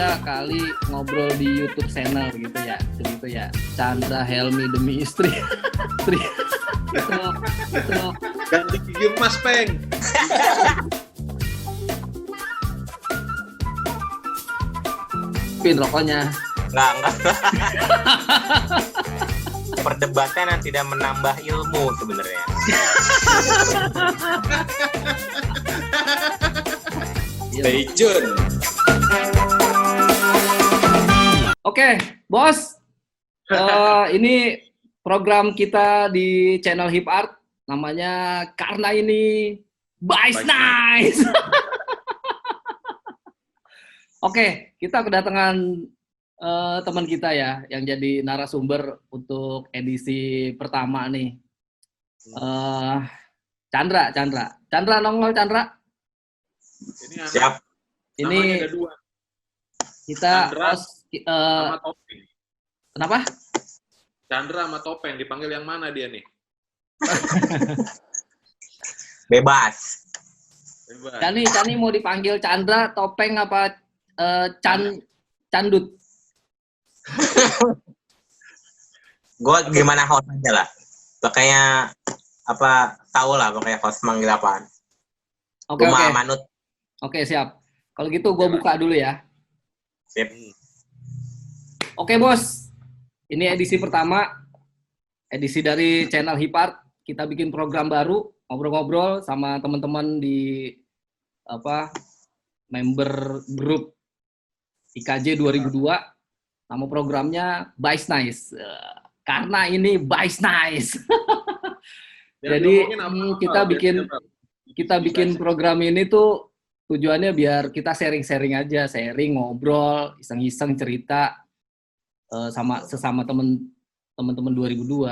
kita kali ngobrol di YouTube channel gitu ya, Chandra Helmi demi istri. itu Ganti gigi emas, Peng. pin rokoknya. Enggak. Perdebatan yang tidak menambah ilmu sebenarnya. Stay tune. Oke, bos. Ini program kita di channel Hip Art, namanya Karena Ini Vice Nice. Oke, kita kedatangan teman kita ya, yang jadi narasumber untuk edisi pertama nih. Chandra nongol Chandra. Ini anak, Siap. Ini ada dua. kita Chandra host. sama Topeng. Kenapa? Chandra sama Topeng dipanggil yang mana dia nih? Bebas. Bebas. Cani mau dipanggil Chandra, Topeng apa Candut? Gue gimana host aja lah. Pokoknya apa tahu lah pokoknya host manggil apaan. Oke. Manut. Oke, siap. Kalau gitu gue buka dulu ya. Sip. Oke, bos. Ini edisi pertama. Edisi dari channel Hip Art. Kita bikin program baru, ngobrol-ngobrol sama teman-teman di member grup IKJ 2002. Nama programnya Vice Nice. Karena ini Vice Nice. Jadi kita bikin program ini tuh tujuannya biar kita sharing aja, ngobrol, iseng-iseng cerita sama sesama teman-teman 2002.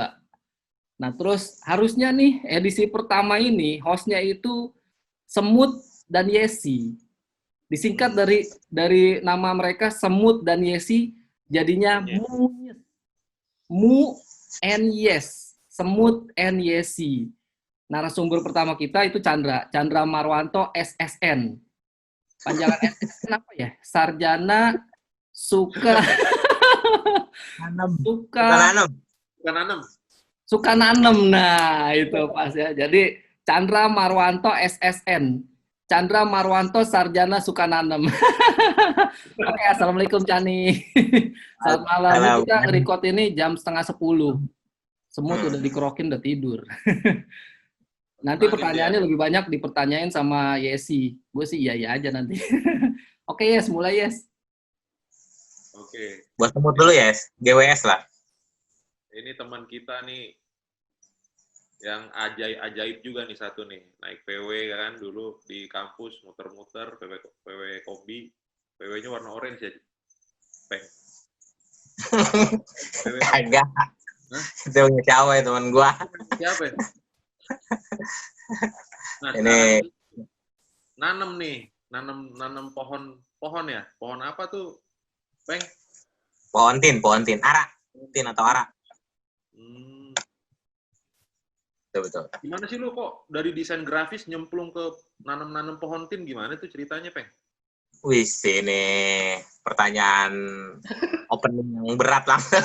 Nah, terus harusnya nih edisi pertama ini hostnya itu Semut dan Yesi. Disingkat dari nama mereka Semut dan Yesi, jadinya Mu and Yes. Semut and Yesi. Narasumber pertama kita itu Chandra Marwanto SSN. Panjangan SSN apa ya? Sarjana suka nanem. Nah, itu pas ya. Jadi Chandra Marwanto SSN. Chandra Marwanto sarjana suka nanem. Oke, assalamualaikum Cani. Selamat malam. Kita record ini jam 9:30. Semut udah dikerokin, udah tidur. Nanti pertanyaannya lebih banyak dipertanyain sama Yesi. Gue sih iya aja nanti. Oke, Yes, mulai Yes. Oke. Buat semut dulu ya, GWS lah. Ini teman kita nih yang ajaib juga nih satu nih. Naik PW kan dulu di kampus muter-muter PW kombi. PW-nya warna orange ya. Peng. Kagak. Itu punya siapa ya teman gua. Siapa ya? Nah, ini nanam pohon ya. Pohon apa tuh, Peng? pohon tin, ara. Tin atau ara. Betul. Gimana sih lu kok dari desain grafis nyemplung ke nanam pohon tin, gimana tuh ceritanya, Peng? Wih, ini pertanyaan opening yang berat langsung.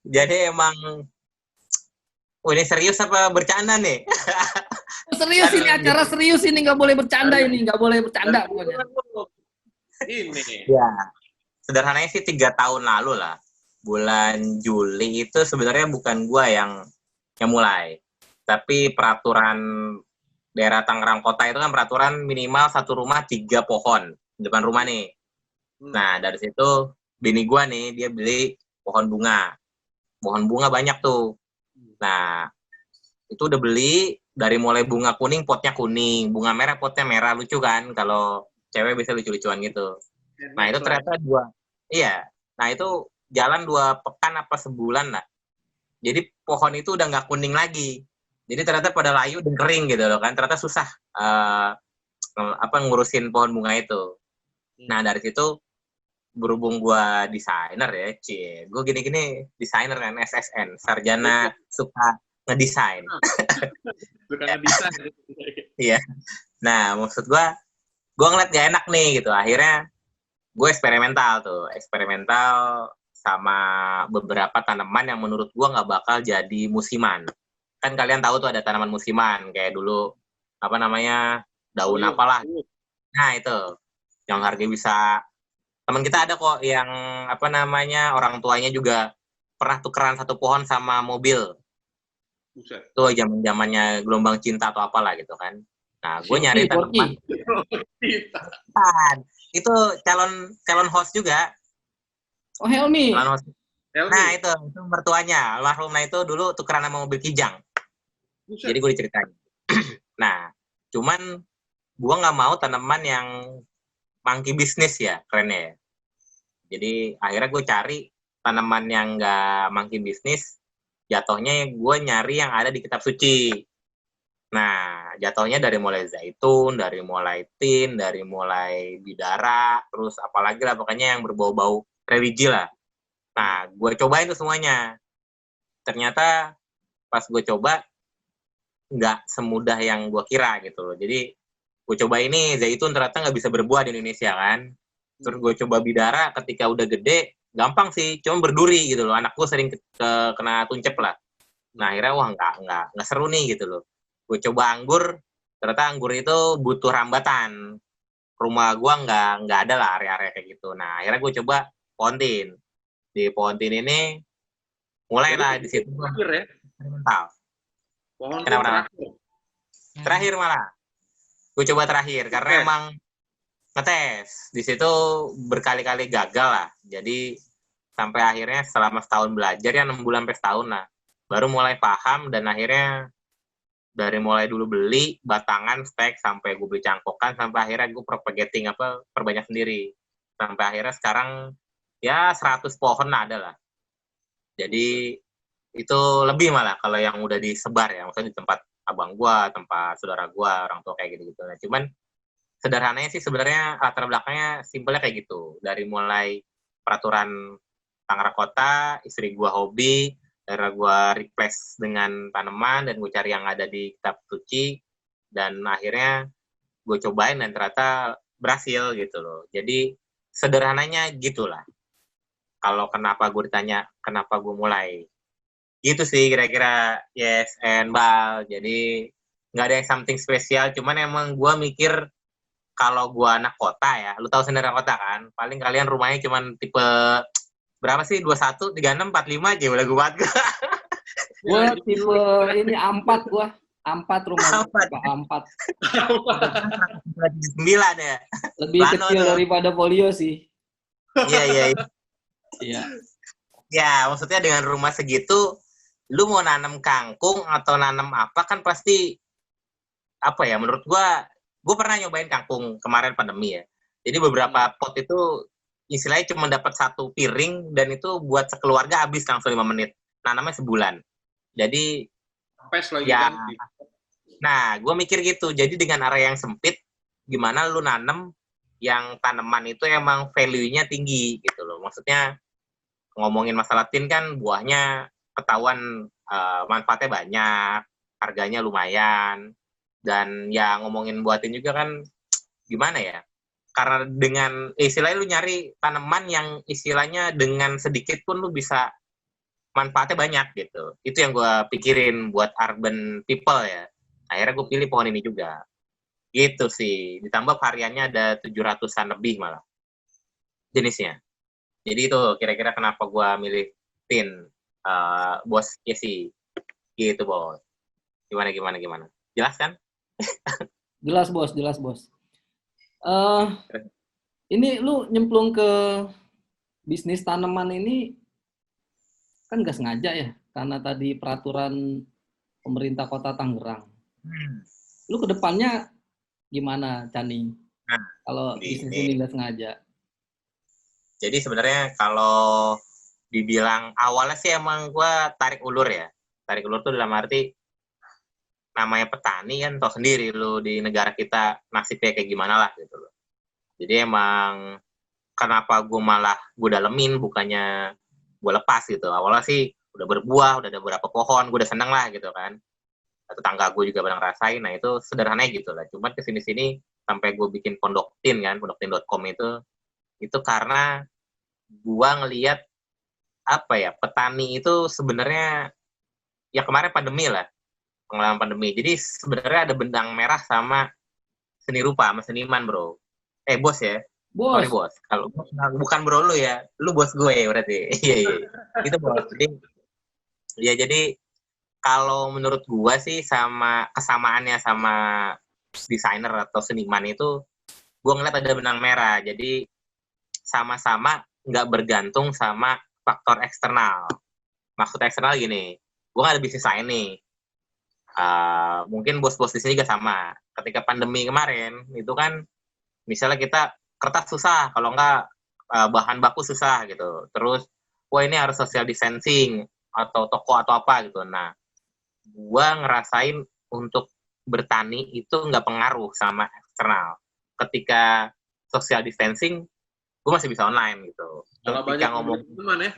Jadi emang ini serius apa bercanda nih? Serius ini, acara serius ini, nggak boleh bercanda ini, nggak boleh bercanda pokoknya. Ini. Ya, sederhananya sih 3 tahun lalu lah. Bulan Juli itu sebenarnya bukan gua yang mulai. Tapi peraturan daerah Tangerang Kota itu kan peraturan minimal satu rumah 3 pohon di depan rumah nih. Nah, dari situ bini gua nih, dia beli pohon bunga. Pohon bunga banyak tuh. Nah, itu udah beli dari mulai bunga kuning potnya kuning, bunga merah potnya merah, lucu kan kalau cewek bisa lucu-lucuan gitu. Nah, itu ternyata nah itu jalan 2 pekan apa sebulan lah. Jadi pohon itu udah nggak kuning lagi. Jadi ternyata pada layu dan kering gitu loh kan. Ternyata susah ngurusin pohon bunga itu. Nah, dari situ berhubung gue desainer ya, gue gini-gini desainer kan, SSN, sarjana suka ngedesain. Suka ngedesain. Iya. Nah, maksud gue gue ngeliat gak enak nih gitu. Akhirnya gue eksperimental sama beberapa tanaman yang menurut gue nggak bakal jadi musiman. Kan kalian tahu tuh ada tanaman musiman kayak dulu apa namanya daun apalah. Nah itu yang harga bisa, teman kita ada kok yang apa namanya orang tuanya juga pernah tukeran satu pohon sama mobil. Buset. Tuh zaman-zamannya gelombang cinta atau apalah gitu kan. Nah, gue nyari tanaman. Itu calon host juga. Oh, Helmi. Calon host. Nah, itu mertuanya. Almarhumah itu dulu tukeran sama mobil Kijang. Buset. Jadi gue diceritain. Nah, cuman gue nggak mau tanaman yang monkey bisnis ya, kerennya ya. Jadi akhirnya gue cari tanaman yang nggak monkey bisnis, jatuhnya gue nyari yang ada di kitab suci. Nah, jatuhnya dari mulai zaitun, dari mulai tin, dari mulai bidara, terus apalagi lah pokoknya yang berbau-bau religi lah. Nah, gue cobain tuh semuanya. Ternyata pas gue coba, nggak semudah yang gue kira gitu loh. Jadi, gue coba ini, zaitun ternyata nggak bisa berbuah di Indonesia kan. Terus gue coba bidara, ketika udah gede, gampang sih, cuma berduri gitu loh. Anak gue sering kena tuncep lah. Nah, akhirnya wah nggak seru nih gitu loh. Gue coba anggur, ternyata anggur itu butuh rambatan. Rumah gue nggak ada lah area-area kayak gitu. Nah, akhirnya gue coba pohon tin. Di pohon tin ini, mulailah di situ gue eksperimental. Pohon Kenapa? Terakhir malah. Gue coba terakhir, karena emang ngetes. Di situ berkali-kali gagal lah. Jadi, sampai akhirnya selama setahun belajar, ya 6 bulan sampai setahun lah. Baru mulai paham, dan akhirnya dari mulai dulu beli batangan stek sampai gue beli cangkokan sampai akhirnya gue propagating perbanyak sendiri sampai akhirnya sekarang ya 100 pohon ada lah. Jadi itu lebih malah kalau yang udah disebar ya, maksudnya di tempat abang gue, tempat saudara gue, orang tua kayak gitu-gitu. Nah, cuman sederhananya sih sebenarnya latar belakangnya simpelnya kayak gitu. Dari mulai peraturan Tangerang Kota, istri gue hobi, karena gue replace dengan tanaman dan gue cari yang ada di kitab suci dan akhirnya gue cobain dan ternyata berhasil gitu loh. Jadi sederhananya gitulah. Kalau kenapa gue ditanya kenapa gue mulai, gitu sih kira-kira. Yes and Bal. Jadi nggak ada yang something spesial, cuman emang gue mikir kalau gue anak kota ya, lu tahu sendiri anak kota kan, paling kalian rumahnya cuman tipe berapa sih? 21, 36, 45 aja udah gue buat. Gue tipe ini 4 gue. 4 rumah gue. 4. 9 ya. Lebih Lano kecil tuh daripada polio sih. Iya. Iya. Ya, maksudnya dengan rumah segitu, lu mau nanam kangkung atau nanam apa kan pasti, apa ya, menurut gue pernah nyobain kangkung kemarin pandemi ya. Jadi beberapa pot itu istilahnya cuma dapat 1 piring dan itu buat sekeluarga habis langsung 5 menit. Nanamnya sebulan. Jadi lagi ya, kan. nah gue mikir gitu. Jadi dengan area yang sempit, gimana lu nanam yang tanaman itu emang value-nya tinggi gitu loh. Maksudnya ngomongin masalah tin kan buahnya ketahuan manfaatnya banyak, harganya lumayan, dan ya ngomongin buatin juga kan gimana ya, karena dengan istilahnya lu nyari tanaman yang istilahnya dengan sedikit pun lu bisa manfaatnya banyak gitu. Itu yang gue pikirin buat urban people ya. Akhirnya gue pilih pohon ini juga. Gitu sih. Ditambah variannya ada 700-an lebih malah jenisnya. Jadi itu kira-kira kenapa gue milih tin, bos Jesse. Gitu bos. Gimana? Jelas kan? Jelas bos. Ini lu nyemplung ke bisnis tanaman ini kan nggak sengaja ya, karena tadi peraturan pemerintah Kota Tangerang. Lu kedepannya gimana, Chani? Kalau bisnis ini nggak sengaja? Jadi sebenarnya kalau dibilang awalnya sih emang gue tarik ulur ya. Tarik ulur tuh dalam arti namanya petani kan tau sendiri lu di negara kita nasibnya kayak gimana lah gitu loh. Jadi emang kenapa gue dalemin bukannya gue lepas gitu. Awalnya sih udah berbuah, udah ada beberapa pohon, gue udah seneng lah gitu kan. Tetangga gue juga pada ngerasain, nah itu sederhananya gitu lah. Cuman kesini-sini sampai gue bikin pondoktin kan, pondoktin.com itu karena gue ngelihat apa ya, petani itu sebenarnya ya kemarin pandemi lah, pengalaman pandemi. Jadi sebenarnya ada benang merah sama seni rupa, sama seniman, bro. Bos ya. Bos. Sorry, bos. Kalau bukan bro lu ya, lu bos gue berarti. Iya, iya. Itu bos. Jadi kalau menurut gue sih sama kesamaannya sama desainer atau seniman itu, gue ngeliat ada benang merah. Jadi sama-sama nggak bergantung sama faktor eksternal. Maksud eksternal gini, gue nggak ada bisnis lain nih. Mungkin bos-bos di sini juga sama. Ketika pandemi kemarin, itu kan misalnya kita kertas susah, kalau nggak bahan baku susah gitu. Terus, wah ini harus social distancing, atau toko atau apa gitu. Nah, gue ngerasain untuk bertani itu nggak pengaruh sama eksternal. Ketika social distancing, gue masih bisa online gitu. Kalau Ketika banyak ngomong teman ya.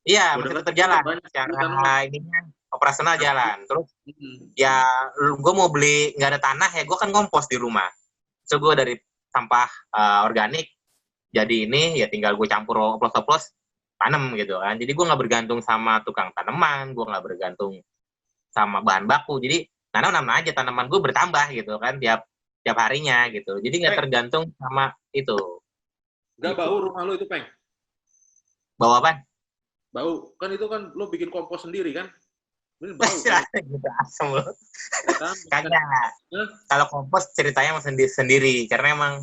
iya, Gua masih dengar tetap jalan. banyak Secara teman. ininya operasional jalan. Terus ya gue mau beli nggak ada tanah ya gue kan kompos di rumah. So gue dari sampah organik jadi ini ya tinggal gue campur oplos-oplos tanam gitu kan. Jadi gue nggak bergantung sama tukang tanaman, gue nggak bergantung sama bahan baku. Jadi nanam aja tanaman gue bertambah gitu kan tiap harinya gitu. Jadi nggak tergantung sama itu. Nggak bau rumah lu itu, Peng? Bawa apa? Bau. Kan itu kan lu bikin kompos sendiri kan? Ini bau. Gitu asem loh. Kan? Kagak. Kalau kompos ceritanya sendiri karena emang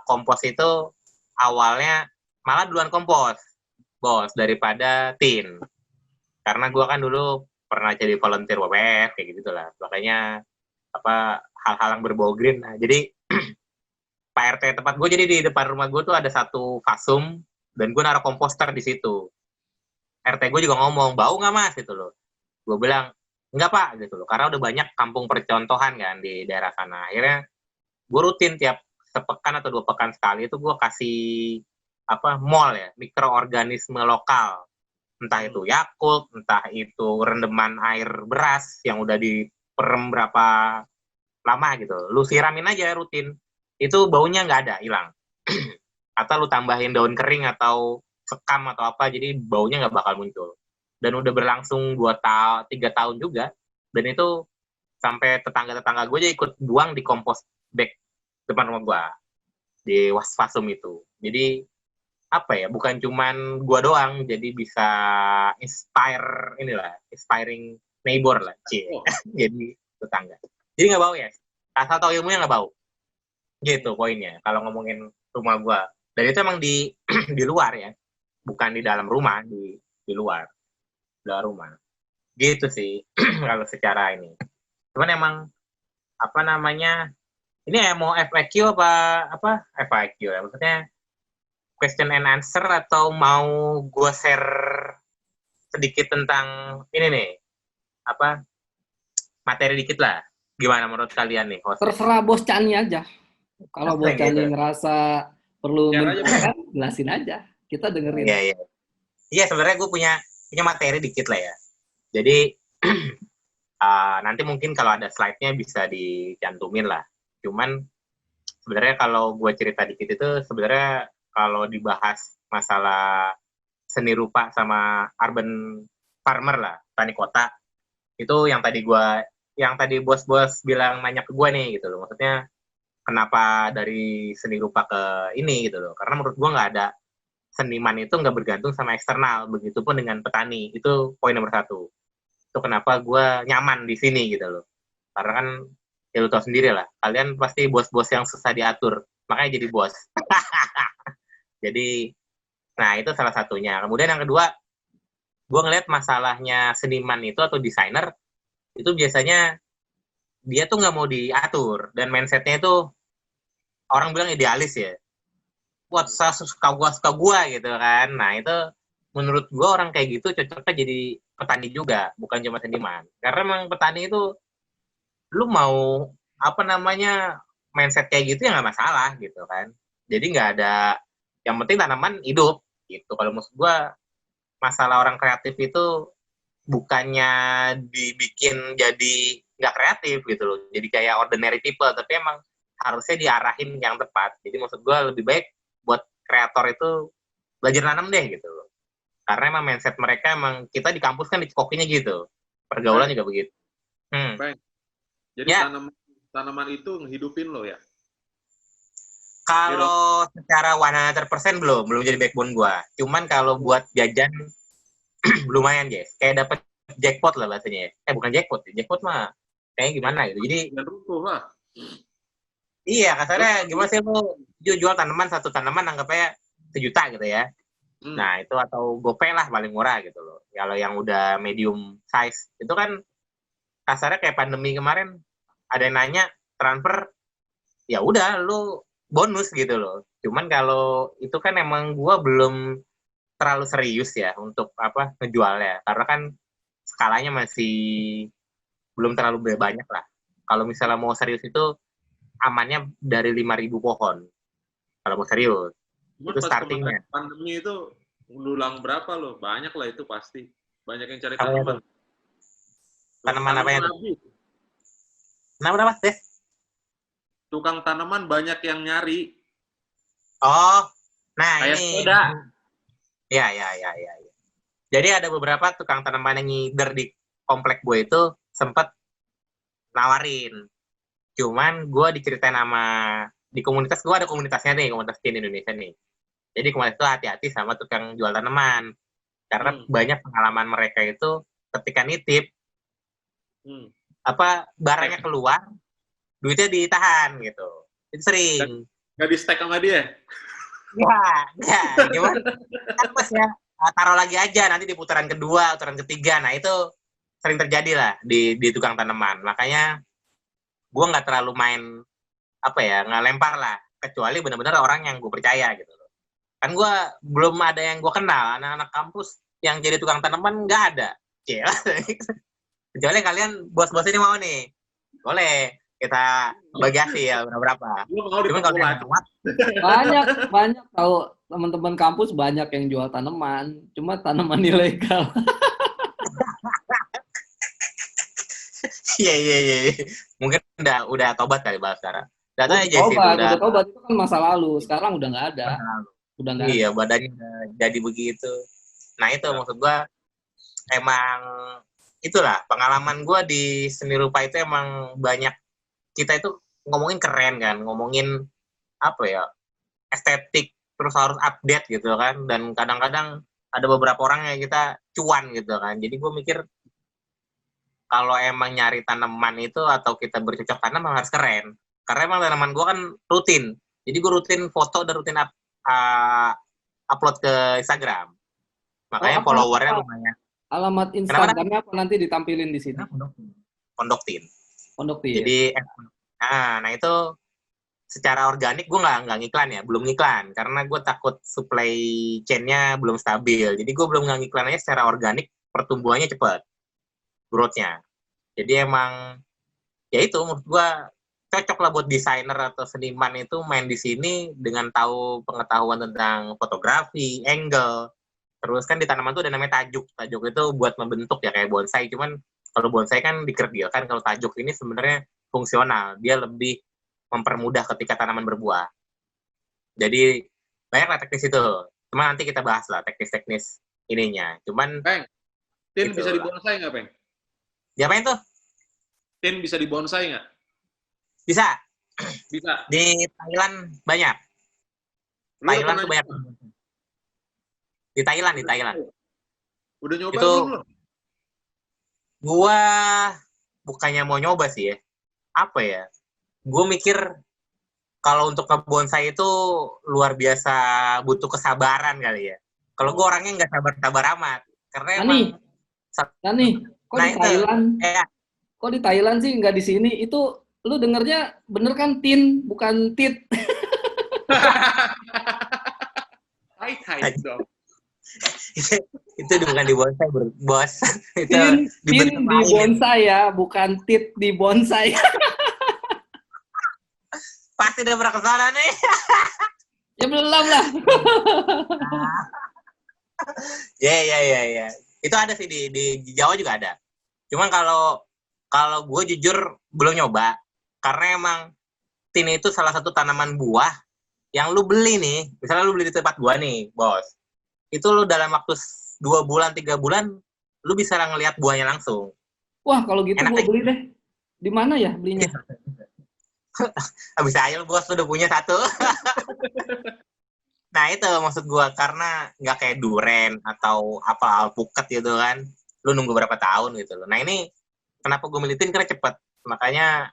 kompos itu awalnya malah duluan kompos, bos, daripada tin. Karena gue kan dulu pernah jadi volunteer WWF kayak gitu lah. Makanya hal-hal yang berbau green. Nah, jadi Pak RT tempat gue, jadi di depan rumah gue tuh ada satu fasum dan gue naruh komposter di situ. RT gue juga ngomong, bau nggak mas gitu loh. Gue bilang, enggak pak gitu loh. Karena udah banyak kampung percontohan kan di daerah sana. Akhirnya gue rutin tiap sepekan atau 2 pekan sekali itu gue kasih mol ya, mikroorganisme lokal. Entah itu Yakult, entah itu rendeman air beras yang udah diperem berapa lama gitu. Lu siramin aja rutin. Itu baunya nggak ada, hilang. Atau lu tambahin daun kering atau sekam atau apa, jadi baunya nggak bakal muncul. Dan udah berlangsung 3 tahun juga. Dan itu sampai tetangga-tetangga gue aja ikut buang di kompos bag depan rumah gue. Di wasfasum itu. Jadi bukan cuman gue doang, jadi bisa inspiring neighbor lah, cie. Jadi tetangga. Jadi nggak bau ya, asal tahu ilmunya nggak bau. Gitu poinnya, kalau ngomongin rumah gue. Dan itu emang di di luar ya, bukan di dalam rumah, di luar rumah. Gitu sih, kalau secara ini. Cuman emang, ini ya mau FAQ FAQ ya, maksudnya question and answer atau mau gue share sedikit tentang ini nih, materi dikit lah. Gimana menurut kalian nih, host? Terserah bos Cani aja. Kalau bos Cani ngerasa perlu menjelaskan, jelasin aja. Kita dengerin. Iya. Iya, sebenarnya gue punya materi dikit lah ya. Jadi, nanti mungkin kalau ada slide-nya bisa dicantumin lah. Cuman, sebenarnya kalau gue cerita dikit itu, sebenarnya kalau dibahas masalah seni rupa sama urban farmer lah, tani kota, itu yang tadi bos-bos bilang nanya ke gue nih gitu loh. Maksudnya kenapa dari seni rupa ke ini gitu loh. Karena menurut gue nggak ada seniman itu nggak bergantung sama eksternal. Begitupun dengan petani. Itu poin nomor 1. Itu kenapa gue nyaman di sini gitu loh. Karena kan ya lu tau sendiri lah. Kalian pasti bos-bos yang susah diatur. Makanya jadi bos. Jadi, nah itu salah satunya. Kemudian yang kedua, gue ngeliat masalahnya seniman itu atau desainer, itu biasanya dia tuh nggak mau diatur. Dan mindsetnya itu, orang bilang idealis ya. Buat suka gue gitu kan. Nah itu menurut gue orang kayak gitu cocoknya jadi petani juga, bukan cuma seniman. Karena memang petani itu, lu mau mindset kayak gitu ya nggak masalah gitu kan. Jadi nggak ada, yang penting tanaman hidup gitu. Kalau maksud gue, masalah orang kreatif itu bukannya dibikin jadi nggak kreatif gitu loh. Jadi kayak ordinary people, tapi emang harusnya diarahin yang tepat. Jadi maksud gue lebih baik buat kreator itu belajar nanam deh gitu loh. Karena emang mindset mereka emang kita di kampus kan dicekokinya gitu. Pergaulan juga begitu. Baik. Jadi Ya. tanaman itu ngehidupin lo ya? Kalau secara 100% belum jadi backbone gua. Cuman kalau buat jajan lumayan, Jess. Kayak dapet jackpot lah bahasanya ya. Bukan jackpot. Jackpot mah kayaknya gimana gitu. Jadi Dan runtuh lah. iya, kasarnya gimana sih lu jual tanaman, satu tanaman anggapnya 1 juta gitu ya. Nah, itu atau GoPay lah paling murah gitu loh. Kalau yang udah medium size itu kan kasarnya kayak pandemi kemarin ada yang nanya transfer, ya udah lu bonus gitu loh. Cuman kalau itu kan emang gua belum terlalu serius ya untuk ngejualnya, karena kan skalanya masih belum terlalu banyak lah. Kalau misalnya mau serius itu amannya dari 5.000 pohon. Kalau mau serius. Cuman Itu pas startingnya. kemarin pandemi itu ngulang berapa lo? Banyak lah itu pasti. Banyak yang cari Apa tanaman. itu? Tanaman apa itu? Abu. Kenapa, Des? Tukang tanaman banyak yang nyari. Oh, nah Kayak ini. sepeda. Ya. Jadi ada beberapa tukang tanaman yang ngider di komplek gue itu sempet nawarin. Cuman gue diceritain di komunitas, gue ada komunitasnya nih, komunitas Tin Indonesia nih. Jadi komunitas itu hati-hati sama tukang jual tanaman. Karena banyak pengalaman mereka itu ketika nitip, barangnya keluar, duitnya ditahan gitu. Itu sering. Nggak di-stack sama dia? Ya, gimana? Kan mas ya, taruh lagi aja, nanti di putaran kedua, putaran ketiga. Nah, itu sering terjadi lah di tukang tanaman. Makanya, gue nggak terlalu main, nggak lempar lah. Kecuali benar-benar orang yang gue percaya gitu loh. Kan gue belum ada yang gue kenal, anak-anak kampus yang jadi tukang tanaman nggak ada. Kecuali kalian bos-bos ini mau nih, boleh kita bagi hasil ya berapa. Cuman kalau banyak tahu teman-teman kampus banyak yang jual tanaman, cuma tanaman ilegal. Iya. Mungkin udah tobat kali bahas sekarang. Datanya udah tobat itu kan masa lalu, sekarang udah nggak ada. Udah nggak. Iya, badannya udah jadi begitu. Nah itu maksud gua emang itulah pengalaman gua di seni rupa itu emang banyak. Kita itu ngomongin keren kan, ngomongin estetik, terus harus update gitu kan, dan kadang-kadang ada beberapa orang yang kita cuan gitu kan. Jadi gue mikir kalau emang nyari tanaman itu atau kita bercocok tanam harus keren, karena emang tanaman gue kan rutin. Jadi gue rutin foto dan rutin upload ke Instagram, makanya followernya lumayan. Alamat Instagramnya apa nanti ditampilin di sini? Pondok Tin. Ya? Jadi nah itu secara organik gue nggak ngiklan ya, belum ngiklan karena gue takut supply chain-nya belum stabil. Jadi gue belum ngiklan aja secara organik, pertumbuhannya cepat, growth-nya. Jadi emang ya itu menurut gue cocok lah buat desainer atau seniman itu main di sini dengan tahu pengetahuan tentang fotografi, angle. Terus kan di tanaman tuh ada namanya tajuk. Tajuk itu buat membentuk ya kayak bonsai. Cuman kalau bonsai kan dikerdilkan, kalau tajuk ini sebenarnya fungsional. Dia lebih mempermudah ketika tanaman berbuah. Jadi banyaklah teknis itu. Cuma nanti kita bahas lah teknis-teknis ininya. Cuman Peng, Tin gitu bisa dibonsai nggak, Peng? Diapain tuh? Tin bisa dibonsai nggak? Bisa. Bisa. Di Thailand banyak. Thailand tuh banyak. Di Thailand. Udah nyoba itu, belum lo? Gua bukannya mau nyoba sih ya. Gue mikir kalau untuk ngebonsai itu luar biasa butuh kesabaran kali ya. Kalau gue orangnya nggak sabar-sabar amat. Karena kok di Thailand? Kok di Thailand sih nggak di sini? Itu lu dengernya bener kan Tin, bukan Tit. Hai dong. Itu bukan di bonsai, bos. Tin di bonsai ya, bukan Tit di bonsai. Pasti udah pernah kesana nih. Ya belum lah. Ya. Itu ada sih di Jawa juga ada. Cuman kalau gue jujur belum nyoba, karena emang tin itu salah satu tanaman buah yang lu beli nih, misalnya lu beli di tempat gua nih, bos. Itu lu dalam waktu 2 bulan, 3 bulan, lu bisa ngelihat buahnya langsung. Wah, kalau gitu Enak gue deh. beli deh. Di mana ya belinya? Bisa aja lu bos, lu udah punya satu. Nah itu maksud gua, karena nggak kayak duren atau apa alpukat gitu kan. Lu nunggu berapa tahun gitu loh. Nah ini kenapa gue militin, karena cepet. Makanya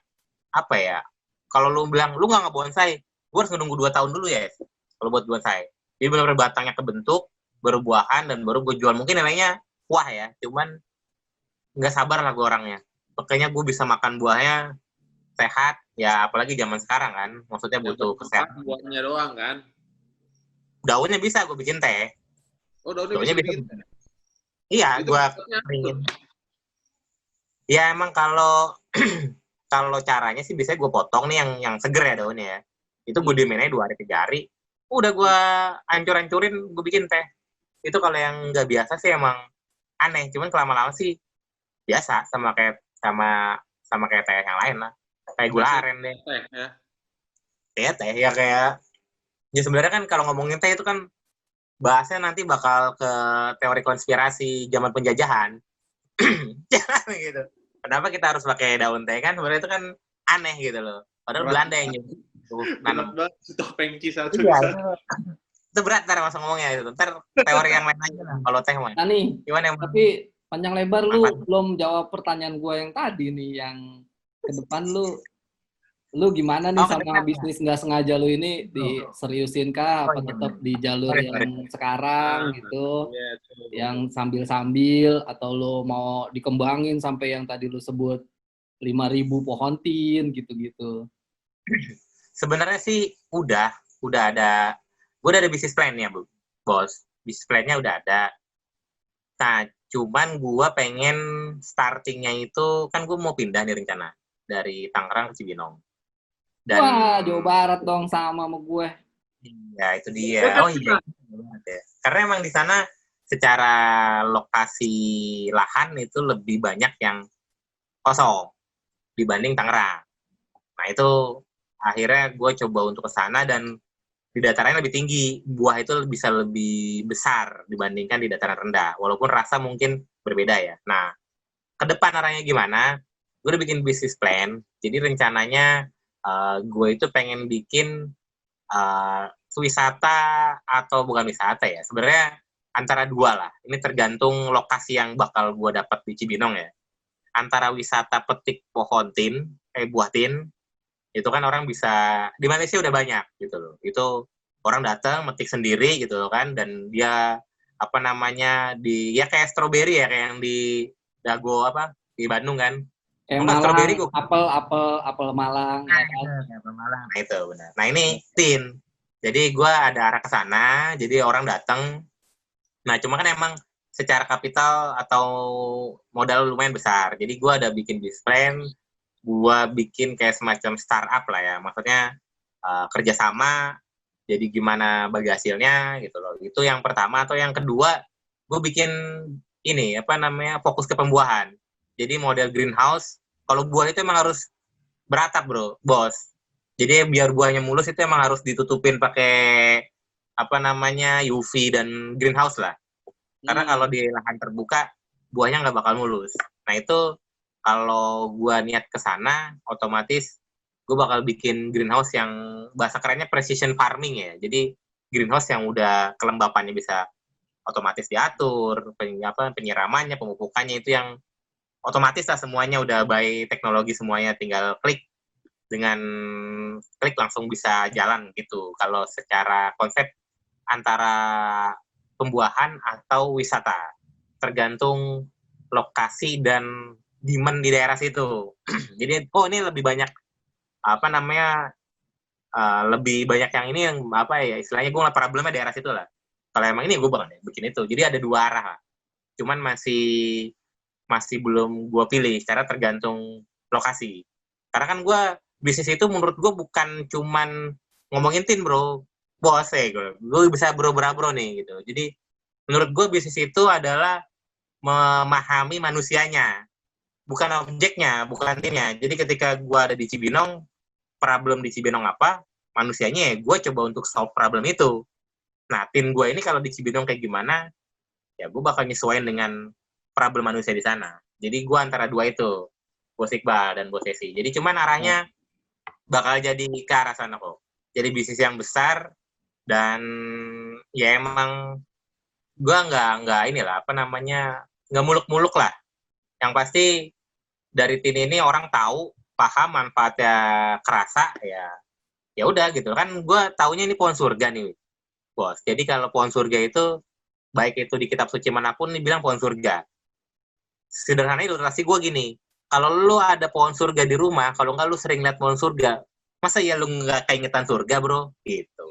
apa ya, kalau lu bilang lu nggak ngebonsai, gue harus nunggu 2 tahun dulu ya kalau buat bonsai. Jadi benar-benar batangnya kebentuk, baru buahan, dan baru gue jual. Mungkin nilainya wah ya, cuman nggak sabar lah gue orangnya. Pokoknya gue bisa makan buahnya sehat, ya apalagi zaman sekarang kan, maksudnya Yang butuh bermanfaat kesehatan. buatnya doang kan. Daunnya bisa gue bikin teh. Oh, daunnya Daunnya bisa bisa. bikin. Iya, Itu gue maksudnya apa tuh? keringin. Ya emang kalau kalau caranya sih biasanya gue potong nih yang seger ya daunnya ya. Itu gue diemin aja 2 hari 3 hari. Udah gue hancur-hancurin, gue bikin teh. Itu kalau yang nggak biasa sih emang aneh. Cuman lama-lama sih biasa, sama kayak teh yang lain lah. Kayak gula aren deh. Teh ya. Teh ya kayak, ya sebenarnya kan kalau ngomongin teh itu kan bahasnya nanti bakal ke teori konspirasi zaman penjajahan. Jangan gitu. Kenapa kita harus pakai daun teh, kan sebenarnya itu kan aneh gitu loh. Padahal Berat. Belanda yang nyuruh Berat nanam. banget stok pengki satu Iya, bisa. itu berat ntar masa ngomongnya itu. Ntar teori yang lain aja lah kalau teh mah. Nah nih, Gimana yang tapi panjang lebar lu manfaat? belum jawab pertanyaan gue yang tadi nih, yang ke depan lu gimana nih Oh, sama kedengeran. bisnis nggak sengaja lu ini, diseriusin kah Oh, apa iya. tetap di jalur Sorry. yang sekarang gitu, Iya, tuh. yang sambil-sambil, atau lu mau dikembangin sampai yang tadi lu sebut 5.000 pohon tin gitu-gitu. Sebenarnya sih udah ada, gue udah ada bisnis plan-nya, Bu. Bos. Bisnis plan-nya udah ada. Nah, cuman gue pengen starting-nya itu, kan gue mau pindah nih rencana dari Tangerang ke Cibinong. Dan Wah, Jawa Barat dong, sama gue. ya itu dia. Oh iya. Karena emang di sana secara lokasi lahan itu lebih banyak yang kosong dibanding Tangerang. Nah itu akhirnya gue coba untuk ke sana, dan di dataran lebih tinggi, buah itu bisa lebih besar dibandingkan di dataran rendah, walaupun rasa mungkin berbeda ya. Nah, ke depan arahnya gimana? Gue udah bikin bisnis plan, jadi rencananya gue itu pengen bikin wisata, atau bukan wisata ya, sebenarnya antara dua lah. Ini tergantung lokasi yang bakal gue dapat di Cibinong ya. Antara wisata petik pohon tin, buah tin, itu kan orang bisa, di Malaysia udah banyak gitu loh. Itu orang datang metik sendiri gitu loh kan, dan dia apa namanya, ya kayak stroberi ya, kayak yang di Dago apa di Bandung kan. Kayak Enggak, Malang, stroberi kok. apel Malang ya kan. Nah itu benar. Nah ini tin. Jadi gue ada arah ke sana, jadi orang datang. Nah cuma kan emang secara kapital atau modal lumayan besar. Jadi gue ada bikin bisnis plan, gue bikin kayak semacam startup lah ya. Maksudnya kerjasama, jadi gimana bagi hasilnya gitu loh. Itu yang pertama. Atau yang kedua, gue bikin ini, apa namanya, fokus ke pembuahan. Jadi model greenhouse, kalau buah itu emang harus beratap bro, bos. Jadi biar buahnya mulus itu emang harus ditutupin pakai apa namanya, UV dan greenhouse lah. Karena kalau di lahan terbuka buahnya nggak bakal mulus. Nah itu kalau gue niat ke sana, otomatis gue bakal bikin greenhouse yang bahasa kerennya precision farming ya. Jadi greenhouse yang udah kelembapannya bisa otomatis diatur, penyiramannya, pemupukannya itu yang otomatis lah, semuanya udah by teknologi, semuanya tinggal klik, dengan klik langsung bisa jalan gitu. Kalau secara konsep antara pembuahan atau wisata, tergantung lokasi dan demand di daerah situ. Jadi ini lebih banyak apa namanya, lebih banyak yang ini, yang apa ya istilahnya, gue ngeliat problemnya daerah situ lah. Kalau emang ini gue bakal bikin itu. Jadi ada 2 arah lah. Cuman masih belum gue pilih, secara tergantung lokasi. Karena kan gue bisnis itu menurut gue bukan cuman ngomongin tin bro, bos gue bisa bro nih gitu. Jadi menurut gue bisnis itu adalah memahami manusianya, bukan objeknya, bukan tinnya. Jadi ketika gue ada di Cibinong, problem di Cibinong apa, manusianya ya gue coba untuk solve problem itu. Nah, tim gue ini kalau di Cibinong kayak gimana, ya gue bakal nyesuaiin dengan problem manusia di sana. Jadi gue antara dua itu, Bos Iqbal dan Bos Sesi. Jadi cuman arahnya bakal jadi ke arah sana kok. Jadi bisnis yang besar, dan ya emang gue nggak inilah apa namanya, nggak muluk-muluk lah. Yang pasti dari tim ini orang tahu, paham manfaatnya, kerasa, ya udah gitu kan. Gue taunya ini pohon surga nih, bos. Jadi kalau pohon surga itu baik itu di kitab suci manapun dibilang pohon surga. Sederhananya ilustrasi gue gini, kalau lu ada pohon surga di rumah, kalau nggak lu sering lihat pohon surga, masa ya lu nggak keingetan surga, bro? Gitu.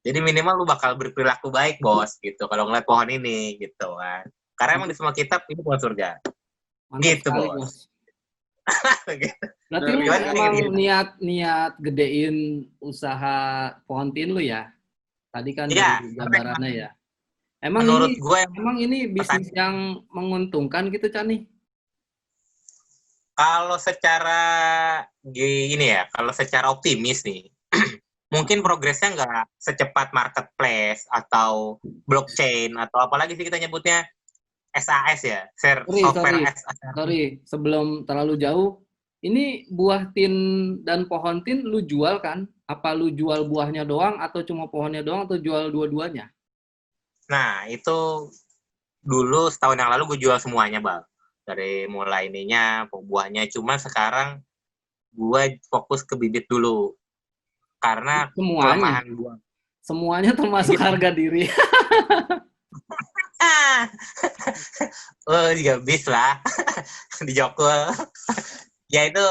Jadi minimal lu bakal berperilaku baik, bos, gitu. Kalau ngeliat pohon ini, gitu kan. Karena emang di semua kitab ini pohon surga. Mantap Gitu, sekali, bos. Gitu. Berarti lu Gimana nih, emang gitu? niat gedein usaha pohon tin lu ya? Tadi kan Iya, dari karena gambarannya ya. Emang menurut gue ini bisnis yang menguntungkan gitu, Cani? kalau secara gini ya, kalau secara optimis nih, mungkin progresnya nggak secepat marketplace atau blockchain atau apalagi sih kita nyebutnya SAS ya, software as a service. Sorry, sebelum terlalu jauh, ini buah tin dan pohon tin lu jual kan? Apa lu jual buahnya doang atau cuma pohonnya doang atau jual dua-duanya? Nah, itu dulu setahun yang lalu gue jual semuanya, Bang. Dari mulai ininya, buahnya. Cuma sekarang gue fokus ke bibit dulu. Karena Semuanya. kelemahan buah. Semuanya termasuk Bibit. harga diri. Oh, juga bis lah. Di Jokul. Ya itu,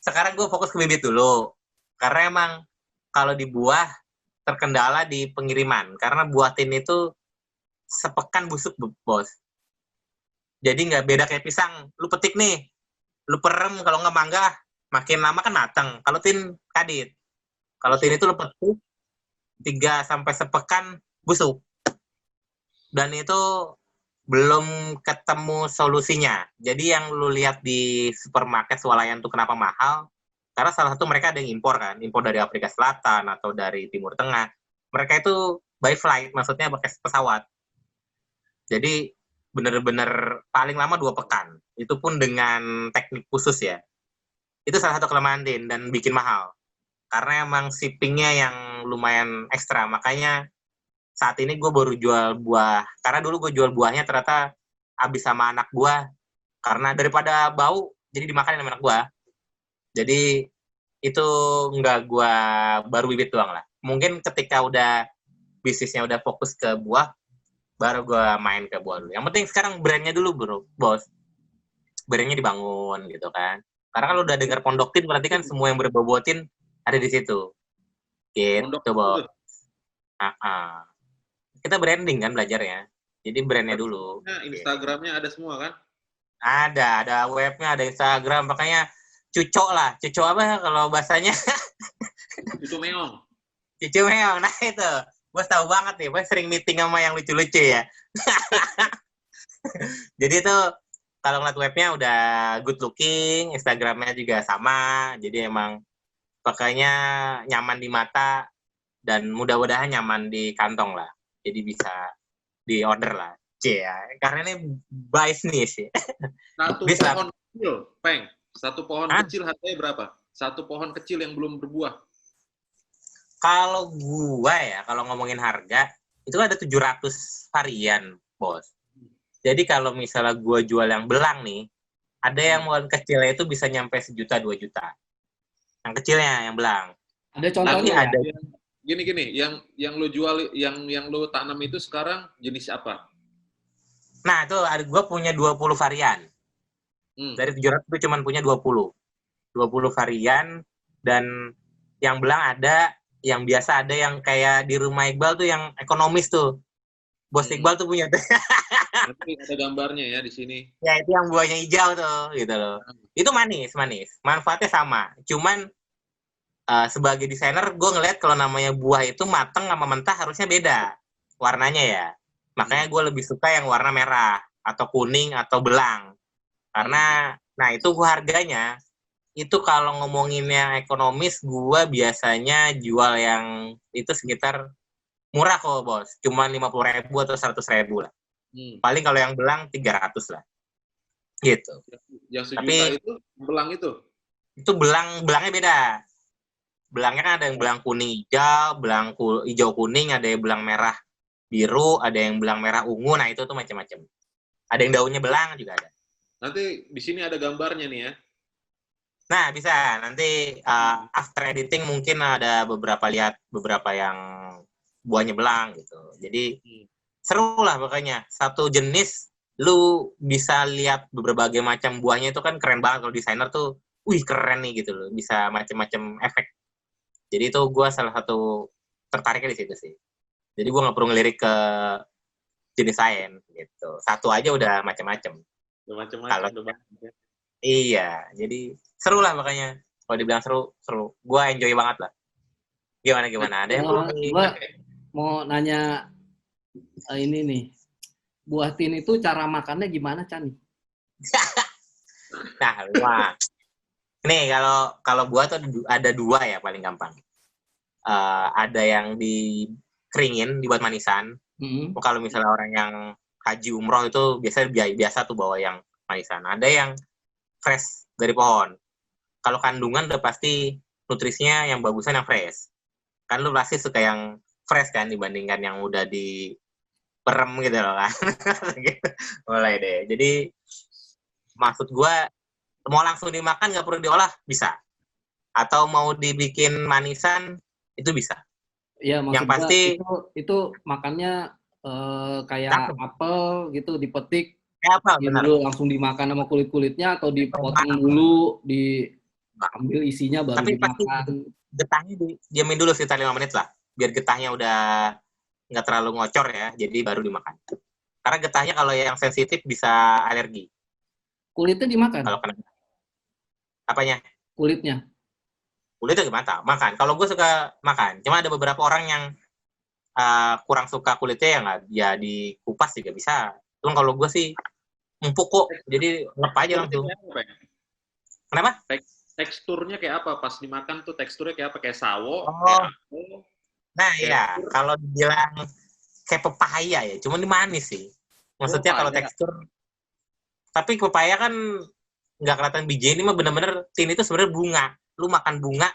sekarang gue fokus ke bibit dulu. Karena emang kalau di buah, terkendala di pengiriman. Karena buah tin itu sepekan busuk, bos. Jadi nggak beda kayak pisang. Lu petik nih, lu perem, kalau nggak mangga, makin lama kan mateng. Kalau tin kadit. Kalau tin itu lu petik 3 sampai sepekan busuk. Dan itu belum ketemu solusinya. Jadi yang lu lihat di supermarket swalayan tuh kenapa mahal? Karena salah satu mereka ada yang impor kan, impor dari Afrika Selatan atau dari Timur Tengah. Mereka itu by flight, maksudnya pakai pesawat. Jadi bener-bener paling lama 2 pekan. Itu pun dengan teknik khusus ya. Itu salah satu kelemahan Din dan bikin mahal. Karena emang shippingnya yang lumayan ekstra. Makanya saat ini gue baru jual buah. Karena dulu gue jual buahnya ternyata habis sama anak gue. Karena daripada bau, jadi dimakan sama anak gue. Jadi itu nggak gue baru bibit doang lah. Mungkin ketika udah bisnisnya udah fokus ke buah, baru gue main ke buah dulu. Yang penting sekarang brandnya dulu, bro, bos. Brandnya dibangun gitu kan. Karena kalau udah dengar Pondok Tin, berarti kan semua yang berbau tin ada di situ. Pondok Gitu, bos. itu. Kita branding kan belajarnya. Jadi brandnya dulu. Nah, Instagramnya ada semua kan? Ada webnya, ada Instagram, makanya cucok lah. Cucok apa kalau bahasanya? Itu meong. Cucu meong, nah itu. Gue tahu banget nih, gue sering meeting sama yang lucu-lucu ya. Jadi itu kalau ngeliat webnya udah good looking, Instagramnya juga sama. Jadi emang pakainya nyaman di mata dan mudah-mudahan nyaman di kantong lah. Jadi bisa di order lah. Ya, karena ini bisnis ya. Satu Bisa. pohon kecil, Peng. Satu pohon Hah? kecil harganya berapa? Satu pohon kecil yang belum berbuah. Kalau gua ya, kalau ngomongin harga, itu ada 700 varian, bos. Jadi kalau misalnya gua jual yang belang nih, ada yang pohon kecilnya itu bisa nyampe 1 juta, 2 juta. Yang kecilnya, yang belang. Ada Tapi contohnya ya? ada Gini, yang lo jual, yang lo tanam itu sekarang jenis apa? Nah, itu gue punya 20 varian. Dari 700 gue cuma punya 20. 20 varian, dan yang belang ada, yang biasa ada, yang kayak di rumah Iqbal tuh yang ekonomis tuh. Bos Iqbal tuh punya tuh. Nanti ada gambarnya ya di sini. Ya, itu yang buahnya hijau tuh, gitu loh. Itu manis. Manfaatnya sama. Cuman sebagai desainer, gue ngeliat kalau namanya buah itu mateng sama mentah harusnya beda warnanya ya. Makanya gue lebih suka yang warna merah atau kuning atau belang. Karena, nah itu gue harganya itu kalau ngomongin yang ekonomis, gua biasanya jual yang itu sekitar murah kok, Bos. Cuma 50.000 atau 100.000 lah. Paling kalau yang belang 300 lah. Gitu. Yang sejuta Tapi itu belang itu. itu belangnya beda. Belangnya kan ada yang belang kuning hijau, belang hijau kuning, ada yang belang merah biru, ada yang belang merah ungu. Nah, itu tuh macam-macam. Ada yang daunnya belang juga ada. Nanti di sini ada gambarnya nih ya. Nah, bisa. Nanti after editing mungkin ada beberapa yang buahnya belang gitu. Jadi seru lah pokoknya. Satu jenis lu bisa lihat berbagai macam buahnya itu kan keren banget kalau desainer tuh. Wih, keren nih gitu loh. Bisa macam-macam efek. Jadi itu gue salah satu tertariknya di situ sih. Jadi gue nggak perlu ngelirik ke jenis lain gitu. Satu aja udah macam-macam. Udah macam-macam. Iya, jadi seru lah makanya. Kalau dibilang seru. Gue enjoy banget lah. Gimana? Ada yang Gue mau nanya ini nih. Buah tin itu cara makannya gimana, Chan? Nah, wah. Nih, kalau buah tuh ada dua ya paling gampang. Ada yang dikeringin, dibuat manisan. Kalau misalnya orang yang haji umroh itu biasa tuh bawa yang manisan. Ada yang fresh dari pohon. Kalau kandungan udah pasti nutrisinya yang bagusan yang fresh. Kan lu pasti suka yang fresh kan dibandingkan yang udah diperem gitu loh kan. Mulai deh. Jadi maksud gue mau langsung dimakan nggak perlu diolah bisa. Atau mau dibikin manisan itu bisa. Iya, maksud yang pasti itu makannya kayak apel gitu, dipetik. Kayak apa, benar. Dulu langsung dimakan sama kulit-kulitnya atau dipotong dulu, diambil isinya baru Tapi dimakan. pasti getahnya diamin dulu sekitar 5 menit lah. Biar getahnya udah nggak terlalu ngocor ya, jadi baru dimakan. Karena getahnya kalau yang sensitif bisa alergi. Kulitnya dimakan? Kalau kena. Apanya? Kulitnya gimana? Makan. Kalau gue suka makan. Cuma ada beberapa orang yang kurang suka kulitnya ya dikupas juga bisa. Cuma kalau gue sih empuk kok, jadi lep aja langsung. Kenapa? Teksturnya kayak apa? Pas dimakan tuh teksturnya kayak apa? Kayak sawo? Nah iya, kalau dibilang kayak pepaya ya, cuma ini manis sih. Maksudnya kalau tekstur, tapi pepaya kan nggak kelihatan biji. Ini mah bener-bener tin itu sebenarnya bunga. Lu makan bunga,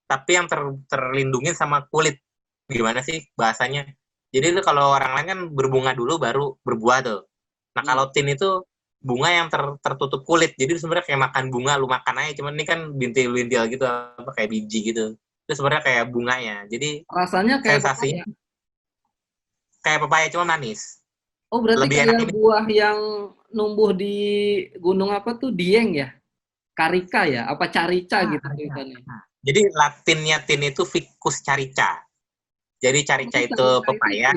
tapi yang terlindungin sama kulit. Gimana sih bahasanya? Jadi lu kalau orang lain kan berbunga dulu baru berbuah tuh. Nah kalau tin itu bunga yang tertutup kulit. Jadi sebenarnya kayak makan bunga, lu makan aja. Cuman ini kan bintil-bintil gitu, apa kayak biji gitu. Itu sebenarnya kayak bunganya. Jadi rasanya kayak sensasinya kayak pepaya cuma manis. Oh, berarti lebih kayak buah yang numbuh di gunung apa tuh, Dieng ya? Karika ya? Apa carica gitu tulisannya? Jadi latinnya tin itu Ficus carica. Jadi carica itu pepaya,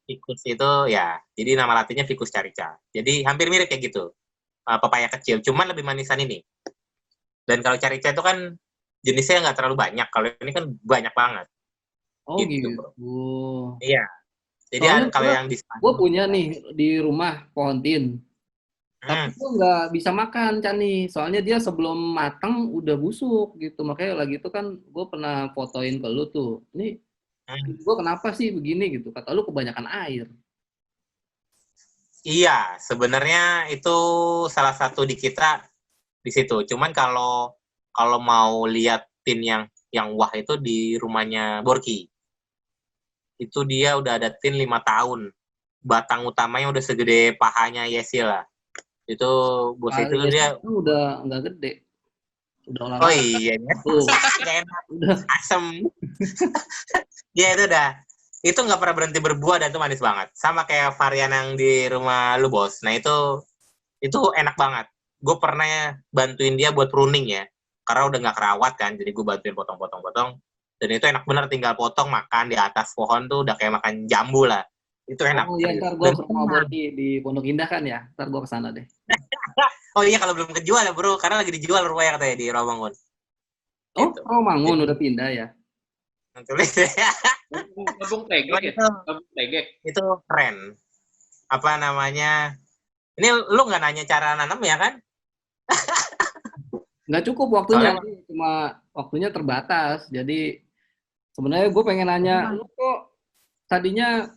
Ficus itu ya. Jadi nama latinnya Ficus carica. Jadi hampir mirip kayak gitu. Pepaya kecil, cuman lebih manisan ini. Dan kalau carica itu kan jenisnya nggak terlalu banyak. Kalau ini kan banyak banget. Oh gitu. Iya. Jadi kalau yang di gue punya nih di rumah pohon tin. Tapi gue nggak bisa makan, Cani. Soalnya dia sebelum matang udah busuk gitu. Makanya lagi itu kan gue pernah fotoin ke lu tuh. Ini gue kenapa sih begini gitu. Kata lu kebanyakan air. Iya, sebenarnya itu salah satu di kita di situ. Cuman kalau mau lihat tin yang wah itu di rumahnya Borki. Itu dia udah ada tin 5 tahun. Batang utamanya udah segede pahanya Yesil lah. Itu bos itu dia udah nggak gede. Udah olahraga. Oh iya ya. Gak enak. Udah asem. Ya itu udah. Itu nggak pernah berhenti berbuah dan itu manis banget. Sama kayak varian yang di rumah lu, Bos. Nah itu enak banget. Gue pernah bantuin dia buat pruning ya. Karena udah nggak kerawat kan, jadi gue bantuin potong-potong. Dan itu enak bener, tinggal potong, makan di atas pohon tuh udah kayak makan jambu lah. Itu enak. Oh iya, ntar gue ke rumah Borki di Pondok Indah kan ya. Ntar gue kesana deh. Oh iya, kalau belum kejual ya bro, karena lagi dijual rumahnya katanya di Rawamangun. Oh, gitu. Rawamangun udah pindah ya? Kampung Tegek ya? Kampung Tegek. Itu keren. Apa namanya? Ini lu nggak nanya cara nanam ya kan? nggak cukup waktunya, Soalnya cuma waktunya terbatas. Jadi sebenarnya gue pengen nanya, lu kok tadinya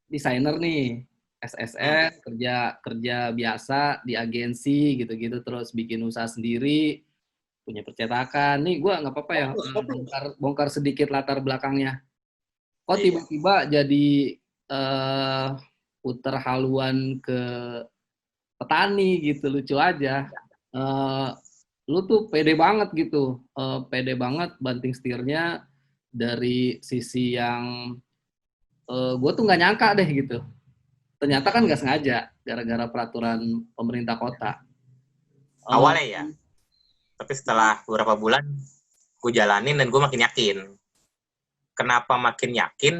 desainer nih, hmm, SSS, kerja kerja biasa di agensi gitu-gitu, terus bikin usaha sendiri, punya percetakan. Nih gue nggak apa-apa ya, bongkar, bongkar sedikit latar belakangnya. Kok iya. tiba-tiba jadi eh puter haluan ke petani gitu, lucu aja. Eh, Lu tuh pede banget gitu, pede banget banting setirnya dari sisi yang gue tuh nggak nyangka deh gitu. Ternyata kan nggak sengaja, gara-gara peraturan pemerintah kota. Eh, Awalnya ya, tapi setelah beberapa bulan gue jalanin dan gue makin yakin. Kenapa makin yakin?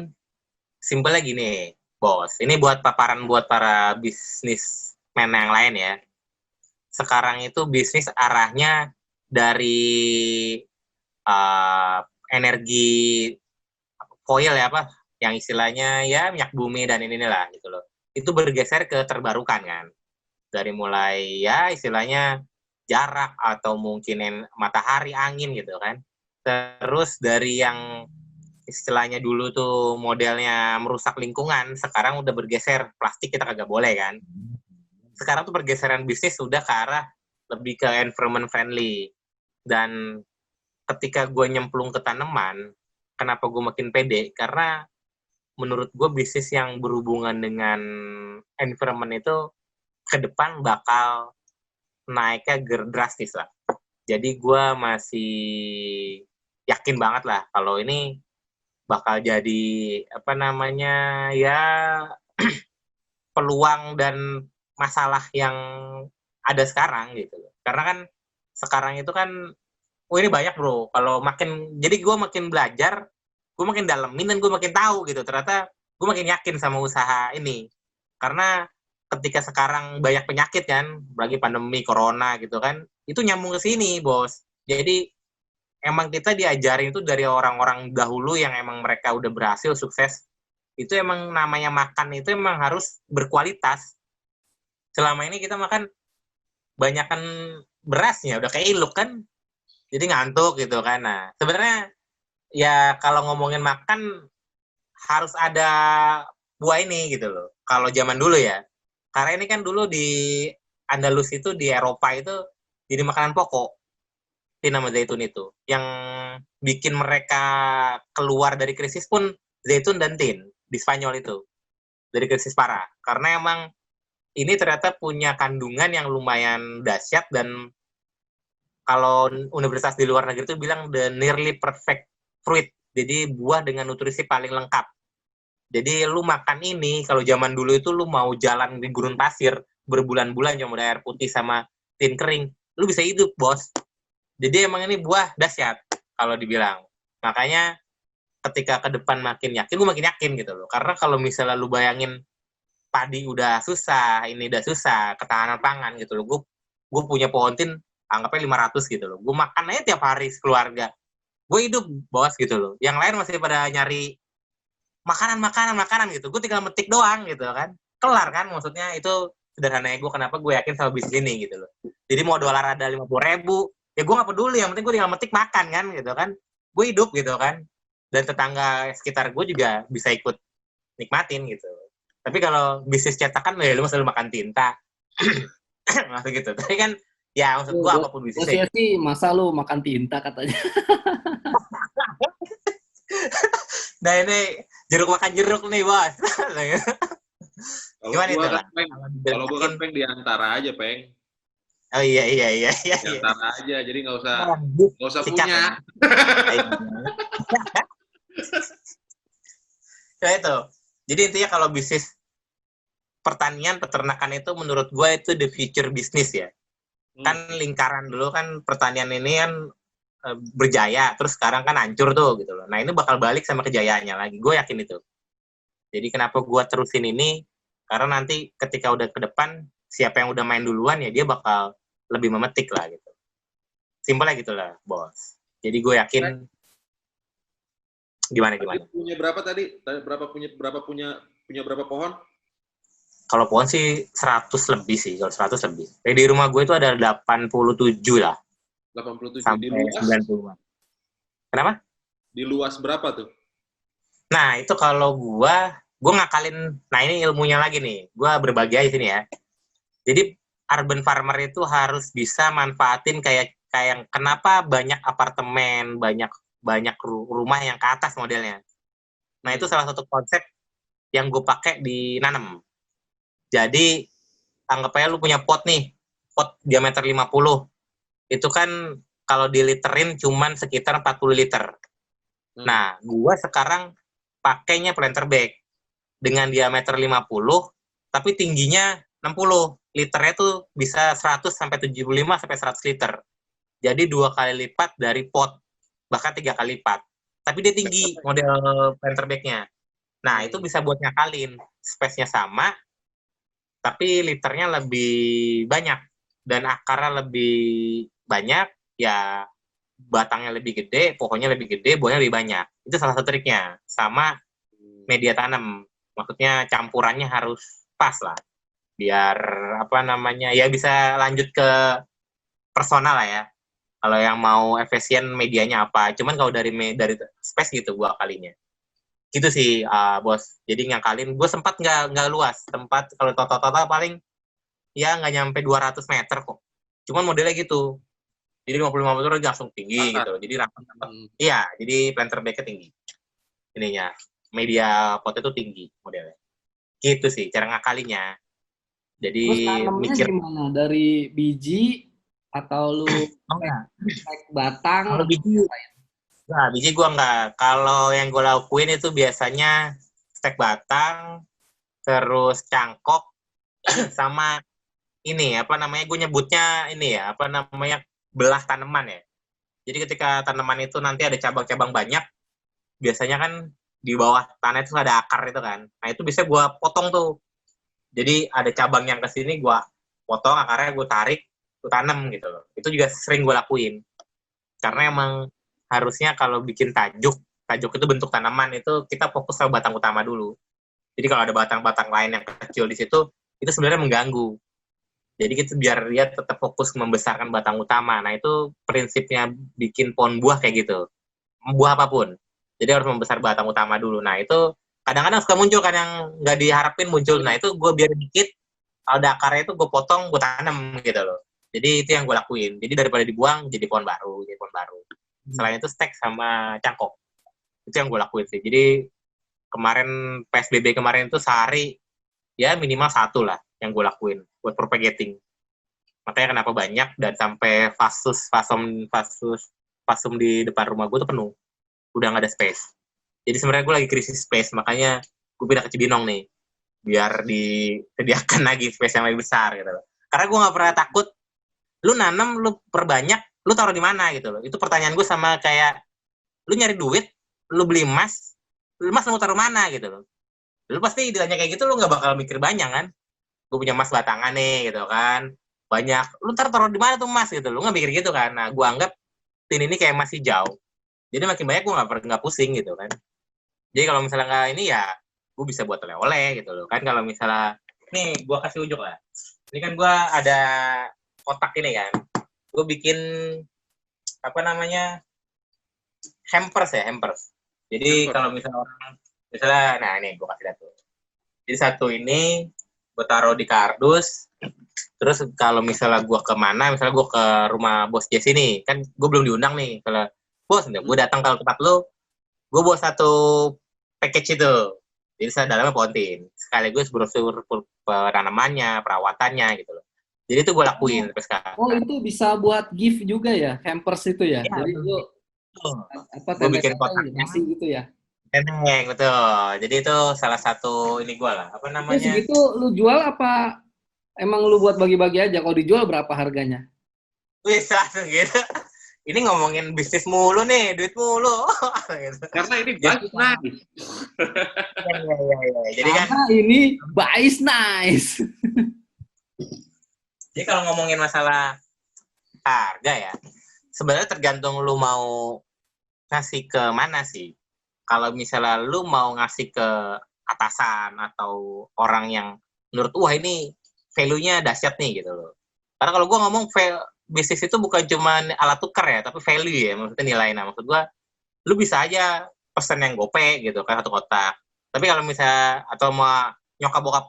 Simpelnya gini, bos. Ini buat paparan buat para bisnismen yang lain ya. Sekarang itu bisnis arahnya dari uh, energi foil ya apa, yang istilahnya ya minyak bumi dan inilah gitu loh. Itu bergeser ke terbarukan kan. Dari mulai ya istilahnya jarak atau mungkin matahari, angin gitu kan. Terus dari yang istilahnya dulu tuh modelnya merusak lingkungan, sekarang udah bergeser plastik kita kagak boleh kan. Sekarang tuh pergeseran bisnis sudah ke arah lebih ke environment friendly. Dan ketika gue nyemplung ke tanaman, kenapa gue makin pede? Karena menurut gue bisnis yang berhubungan dengan environment itu ke depan bakal naiknya drastis lah. Jadi gue masih yakin banget lah kalau ini bakal jadi apa namanya ya peluang dan masalah yang ada sekarang gitu. Karena kan sekarang itu kan, oh ini banyak bro. Kalau makin, jadi gue makin belajar, gue makin dalemin dan gue makin tahu gitu. Ternyata gue makin yakin sama usaha ini. Karena ketika sekarang banyak penyakit kan, bagi pandemi corona gitu kan, itu nyambung ke sini bos. Jadi emang kita diajarin itu dari orang-orang dahulu yang emang mereka udah berhasil sukses. Itu emang namanya makan itu emang harus berkualitas. Selama ini kita makan banyakan berasnya, udah kayak iluk kan, jadi ngantuk gitu kan. Nah, sebenarnya ya kalau ngomongin makan harus ada buah ini gitu loh. Kalau zaman dulu ya, karena ini kan dulu di Andalus itu di Eropa itu jadi makanan pokok, nama zaitun itu. Yang bikin mereka keluar dari krisis pun zaitun dan tin di Spanyol itu, dari krisis parah. Karena emang ini ternyata punya kandungan yang lumayan dahsyat dan kalau universitas di luar negeri itu bilang the nearly perfect fruit. Jadi buah dengan nutrisi paling lengkap. Jadi lu makan ini, kalau zaman dulu itu lu mau jalan di gurun pasir berbulan-bulan cuma ada air putih sama tin kering, lu bisa hidup, bos. Jadi emang ini buah dahsyat kalau dibilang. Makanya ketika ke depan makin yakin, gue makin yakin gitu loh. Karena kalau misalnya lu bayangin padi udah susah, ini udah susah, ketahanan pangan gitu loh. Gue punya pohon tin, anggapnya 500 gitu loh. Gue makan aja tiap hari sekeluarga. Gue hidup, bos gitu loh. Yang lain masih pada nyari makanan gitu. Gue tinggal metik doang gitu kan. Kelar kan, maksudnya itu sederhananya gue kenapa gue yakin sama bisnis ini gitu loh. Jadi mau dolar ada 50.000, ya gue gak peduli. Yang penting gue tinggal metik makan kan gitu kan. Gue hidup gitu kan. Dan tetangga sekitar gue juga bisa ikut nikmatin gitu. Tapi kalau bisnis cetakan, ya lu masa lu makan tinta. Maksud gitu. Tapi kan, ya maksud gue apapun bisnisnya. Bosnya sih masa lu makan tinta katanya. Nah ini jeruk makan jeruk nih bos. Kalau Gimana gua itu kan lah? peng, kalau gua kan peng diantara aja peng, Oh iya iya iya iya. diantara aja. Jadi nggak usah Sikat punya. ya. Nah itu. Jadi intinya kalau bisnis pertanian, peternakan itu menurut gue itu the future business ya. Kan lingkaran dulu kan pertanian ini kan berjaya, terus sekarang kan hancur tuh gitu loh. Nah ini bakal balik sama kejayaannya lagi. Gue yakin itu. Jadi kenapa gue terusin ini? Karena nanti ketika udah ke depan, siapa yang udah main duluan ya dia bakal lebih memetik lah gitu. Simpelnya gitu lah, bos. Jadi gue yakin gimana. Punya berapa tadi? Punya berapa pohon? Kalau pohon sih 100 lebih sih, kalau 100 lebih. Di rumah gue itu ada 87 lah. 87. Di sampai luas? 90-an. Kenapa? Di luas berapa tuh? Nah, itu kalau gua ngakalin, nah ini ilmunya lagi nih, gua berbagi aja sini ya. Jadi urban farmer itu harus bisa manfaatin kayak kenapa banyak apartemen, banyak rumah yang ke atas modelnya. Nah, itu salah satu konsep yang gue pakai di nanam. Jadi anggap aja lu punya pot nih, pot diameter 50. Itu kan kalau diliterin cuman sekitar 40 liter. Nah, gua sekarang pakainya planter bag dengan diameter 50, tapi tingginya 60. Liternya tuh bisa 100 sampai 75 sampai 100 liter. Jadi 2 kali lipat dari pot, bahkan 3 kali lipat. Tapi dia tinggi model planter bag-nya. Nah, itu bisa buat ngakalin. Space-nya sama, tapi liternya lebih banyak dan akarnya lebih banyak, ya batangnya lebih gede, pohonnya lebih gede, buahnya lebih banyak. Itu salah satu triknya. Sama media tanam. Maksudnya campurannya harus pas lah. Biar apa namanya, ya bisa lanjut ke personal lah ya. Kalau yang mau efisien medianya apa. Cuman kalau dari space gitu gua kalinya. Gitu sih, bos. Jadi ngakalin, gue sempat nggak luas. Tempat kalau total paling ya nggak nyampe 200 meter kok. Cuman modelnya gitu. Jadi 55 meter langsung tinggi gitu. Jadi iya, jadi planter bag-nya tinggi. Ininya, media pot itu tinggi modelnya. Gitu sih cara ngakalinya. Jadi Terus tanamnya mikir gimana? Dari biji atau lu tek batang? kalau biji, nah biji gue nggak. Kalau yang gue lakuin itu biasanya stek batang, terus cangkok, sama ini apa namanya, gue nyebutnya ini ya, apa namanya, belah tanaman ya. Jadi ketika tanaman itu nanti ada cabang-cabang banyak, biasanya kan di bawah tanah itu ada akar itu kan. Nah itu bisa gue potong tuh. Jadi ada cabang yang ke sini gue potong, akarnya gue tarik, gue tanam gitu loh. Itu juga sering gue lakuin. Karena emang harusnya kalau bikin tajuk itu bentuk tanaman itu kita fokus sama batang utama dulu. Jadi kalau ada batang-batang lain yang kecil di situ, itu sebenarnya mengganggu. Jadi kita biar dia tetap fokus membesarkan batang utama. Nah itu prinsipnya bikin pohon buah kayak gitu. Buah apapun. Jadi harus membesar batang utama dulu. Nah itu kadang-kadang suka muncul kan yang nggak diharapin muncul. Nah itu gue biar dikit, kalau ada akarnya itu gue potong, gue tanam gitu loh. Jadi itu yang gue lakuin. Jadi daripada dibuang, jadi pohon baru. Selain itu stek sama cangkok. Itu yang gue lakuin sih. Jadi kemarin PSBB kemarin itu sehari ya minimal 1 lah yang gue lakuin buat propagating. Makanya kenapa banyak dan sampai fasum di depan rumah gue tuh penuh. Udah nggak ada space. Jadi sebenarnya gue lagi krisis space, makanya gue pindah ke Cibinong nih. Biar disediakan lagi space yang lebih besar gitu loh. Karena gue nggak pernah takut, lu nanam, lu perbanyak, lu taruh di mana gitu loh. Itu pertanyaan gue sama kayak, lu nyari duit, lu beli emas mau taruh mana gitu loh. Lu pasti ditanya kayak gitu, lu nggak bakal mikir banyak kan. Gue punya emas batangan nih gitu kan. Banyak, lu taruh di mana tuh emas gitu. Lu nggak mikir gitu kan. Nah, gue anggap tin ini kayak masih jauh. Jadi makin banyak gue nggak pusing gitu kan. Jadi kalau misalnya nggak ini ya, gue bisa buat oleh-oleh gitu loh. Kan kalau misalnya, nih gue kasih unjuk lah. Ini kan gue ada kotak ini kan. Gue bikin, apa namanya, hampers. Jadi kalau misalnya orang, misalnya, nah ini gue kasih lihat tuh. Jadi satu ini gue taruh di kardus. Terus kalau misalnya gue kemana, misalnya gue ke rumah bos Jesse nih, kan gue belum diundang nih. Kalau bos, gue datang ke tempat lu, gue bawa satu package itu. Jadi saya dalamnya pontin. Sekaligus brosur penanamannya, perawatannya gitu loh. Jadi itu gue lakuin sampai sekarang. Oh itu bisa buat gift juga ya, hampers itu ya? Ya, jadi lu apa gue bikin kotaknya ngasih gitu ya? Tenteng, betul. Jadi itu salah satu ini gue lah. Apa Itu namanya? segitu lu jual apa emang lu buat bagi-bagi aja? Kalau dijual berapa harganya? Bisa gitu. Ini ngomongin bisnis mulu nih, duit mulu. Karena ini bagus, nice. Iya. Jadi kan ini buys nice. Jadi kalau ngomongin masalah harga ya, sebenarnya tergantung lu mau ngasih ke mana sih. Kalau misalnya lu mau ngasih ke atasan atau orang yang menurut wah ini value-nya dahsyat nih gitu loh. Karena kalau gue ngomong bisnis itu bukan cuma alat tukar ya, tapi value ya, maksudnya nilai. Nah, maksud gua, lu bisa aja pesen yang gope gitu kan, satu kotak. Tapi kalau misalnya, atau mau nyokap bokap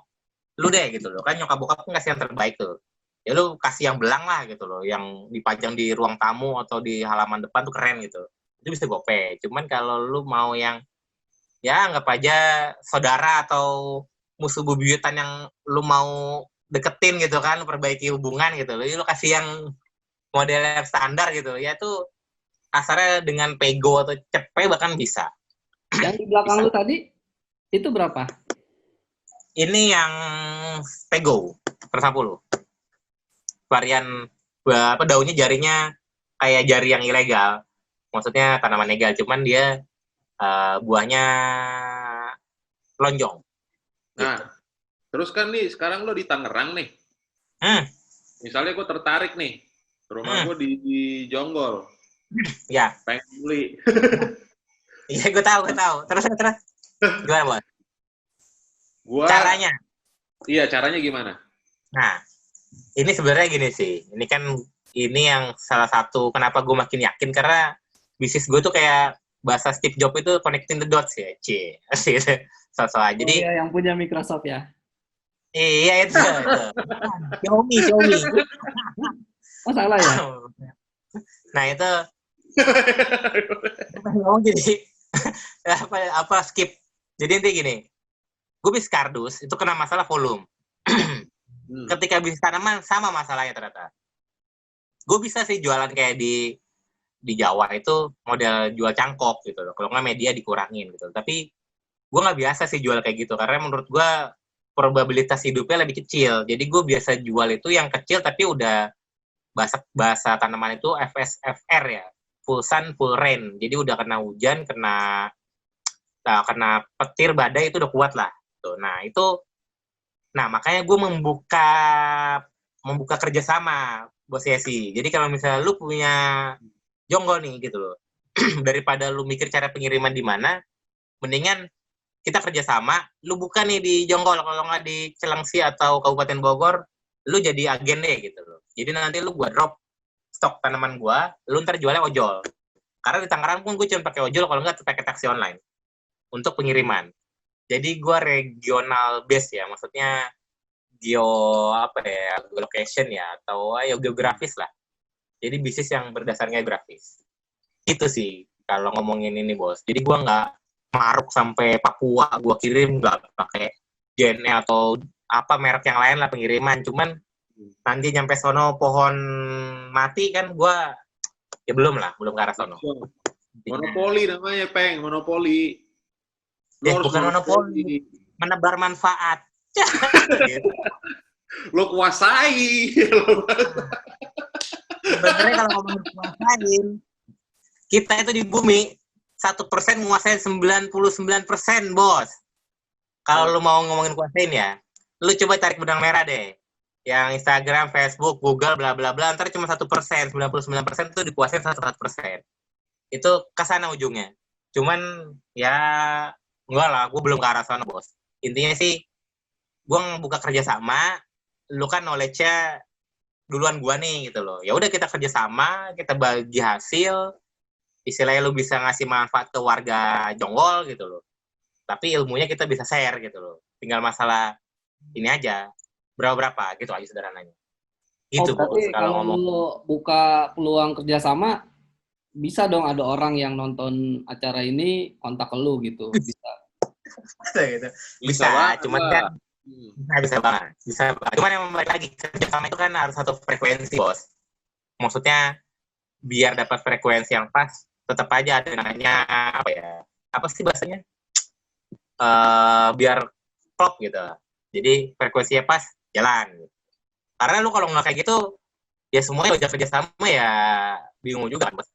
lu deh gitu loh, kan nyokap bokap kan kasih yang terbaik tuh. Ya lu kasih yang belang lah gitu loh, yang dipajang di ruang tamu atau di halaman depan tuh keren gitu. Itu bisa gope. Cuman kalau lu mau yang, ya anggap aja saudara atau musuh bebuyutan yang lu mau deketin gitu kan, lu perbaiki hubungan gitu loh, lu kasih yang model yang standar gitu, ya itu kasarnya dengan pego atau cepet bahkan bisa. Yang di belakang Bisa. lu tadi itu berapa? Ini yang pego 110. Varian apa daunnya jarinya kayak jari yang ilegal. Maksudnya tanaman legal, cuman dia buahnya lonjong. Nah, terus kan nih sekarang lo di Tangerang nih. Hmm, Misalnya gue tertarik nih, rumah gue di Jonggol, ya. pengen beli. Iya, gue tahu. Terus. Gimana, Bos? Gua, Caranya? iya caranya gimana? Nah, ini sebenarnya gini sih. Ini kan, ini yang salah satu kenapa gue makin yakin, karena bisnis gue tuh kayak bahasa Steve Jobs itu connecting the dots ya. Asik gitu. So-soan. Jadi, Oh iya, yang punya Microsoft ya. iya itu. Xiaomi. Oh salah ya? Nah, itu ngomong jadi apa skip. Jadi intinya gini, gue bisnis kardus itu kena masalah volume. Ketika bisnis tanaman sama masalahnya ternyata. Gue bisa sih jualan kayak di Jawa itu model jual cangkok gitu loh. Kalau nggak media dikurangin gitu. Tapi gue nggak biasa sih jual kayak gitu karena menurut gue probabilitas hidupnya lebih kecil. Jadi gue biasa jual itu yang kecil tapi udah bahasa tanaman itu FSFR ya, full sun full rain. Jadi udah kena hujan, kena petir badai itu udah kuat lah. Tuh. Nah makanya gue membuka kerjasama, Bos Yesi. Jadi kalau misalnya lu punya Jonggol nih gitu loh, daripada lu mikir cara pengiriman di mana, mendingan kita kerjasama, lu buka nih di Jonggol, kalau nggak di Cilengsi atau Kabupaten Bogor, lu jadi agen deh gitu loh. Jadi nanti lu gua drop stok tanaman gua, lu ntar jualnya ojol. Karena di Tangerang pun gue cuma pakai ojol, kalau nggak pakai taksi online untuk pengiriman. Jadi gue regional base ya, maksudnya location ya, atau geografis lah. Jadi bisnis yang berdasarkan geografis. Itu sih kalau ngomongin ini, Bos. Jadi gue nggak maruk sampai Papua, gue kirim nggak pakai JNE atau apa merek yang lain lah pengiriman. Cuman nanti nyampe sono pohon mati kan gue ya belum ke arah sono. Monopoli namanya, Peng, monopoli. Bukan monopoli, menebar manfaat. Lo kuasai. Sebenarnya kalau ngomong kuasain, kita itu di bumi 1% menguasai 99%, Bos. Kalau lu mau ngomongin kuasain ya, lu coba tarik benang merah deh. Yang Instagram, Facebook, Google, bla bla bla, ntar cuma 1%, 99% itu dikuasain 100%. Itu kesana ujungnya. Cuman ya enggak lah, gue belum ke arah sana, Bos. Intinya sih, gue buka kerjasama, lu kan knowledge-nya duluan gue nih gitu loh. Ya udah kita kerjasama, kita bagi hasil, istilahnya lu bisa ngasih manfaat ke warga Jonggol gitu loh. Tapi ilmunya kita bisa share gitu loh. Tinggal masalah ini aja, berapa gitu aja sederhananya. Gitu, Bos. Kalau lu buka peluang kerjasama, bisa dong ada orang yang nonton acara ini kontak ke lu gitu. Bisa. Bisa cuman kan bisa banget. Cuman yang balik lagi, kerjasama itu kan harus satu frekuensi, Bos. Maksudnya biar dapat frekuensi yang pas, tetap aja ada namanya apa sih bahasanya? Biar klop gitu. Jadi frekuensinya pas, jalan. Karena lu kalau nggak kayak gitu, ya semuanya udah kerjasama ya bingung juga kan, Bos.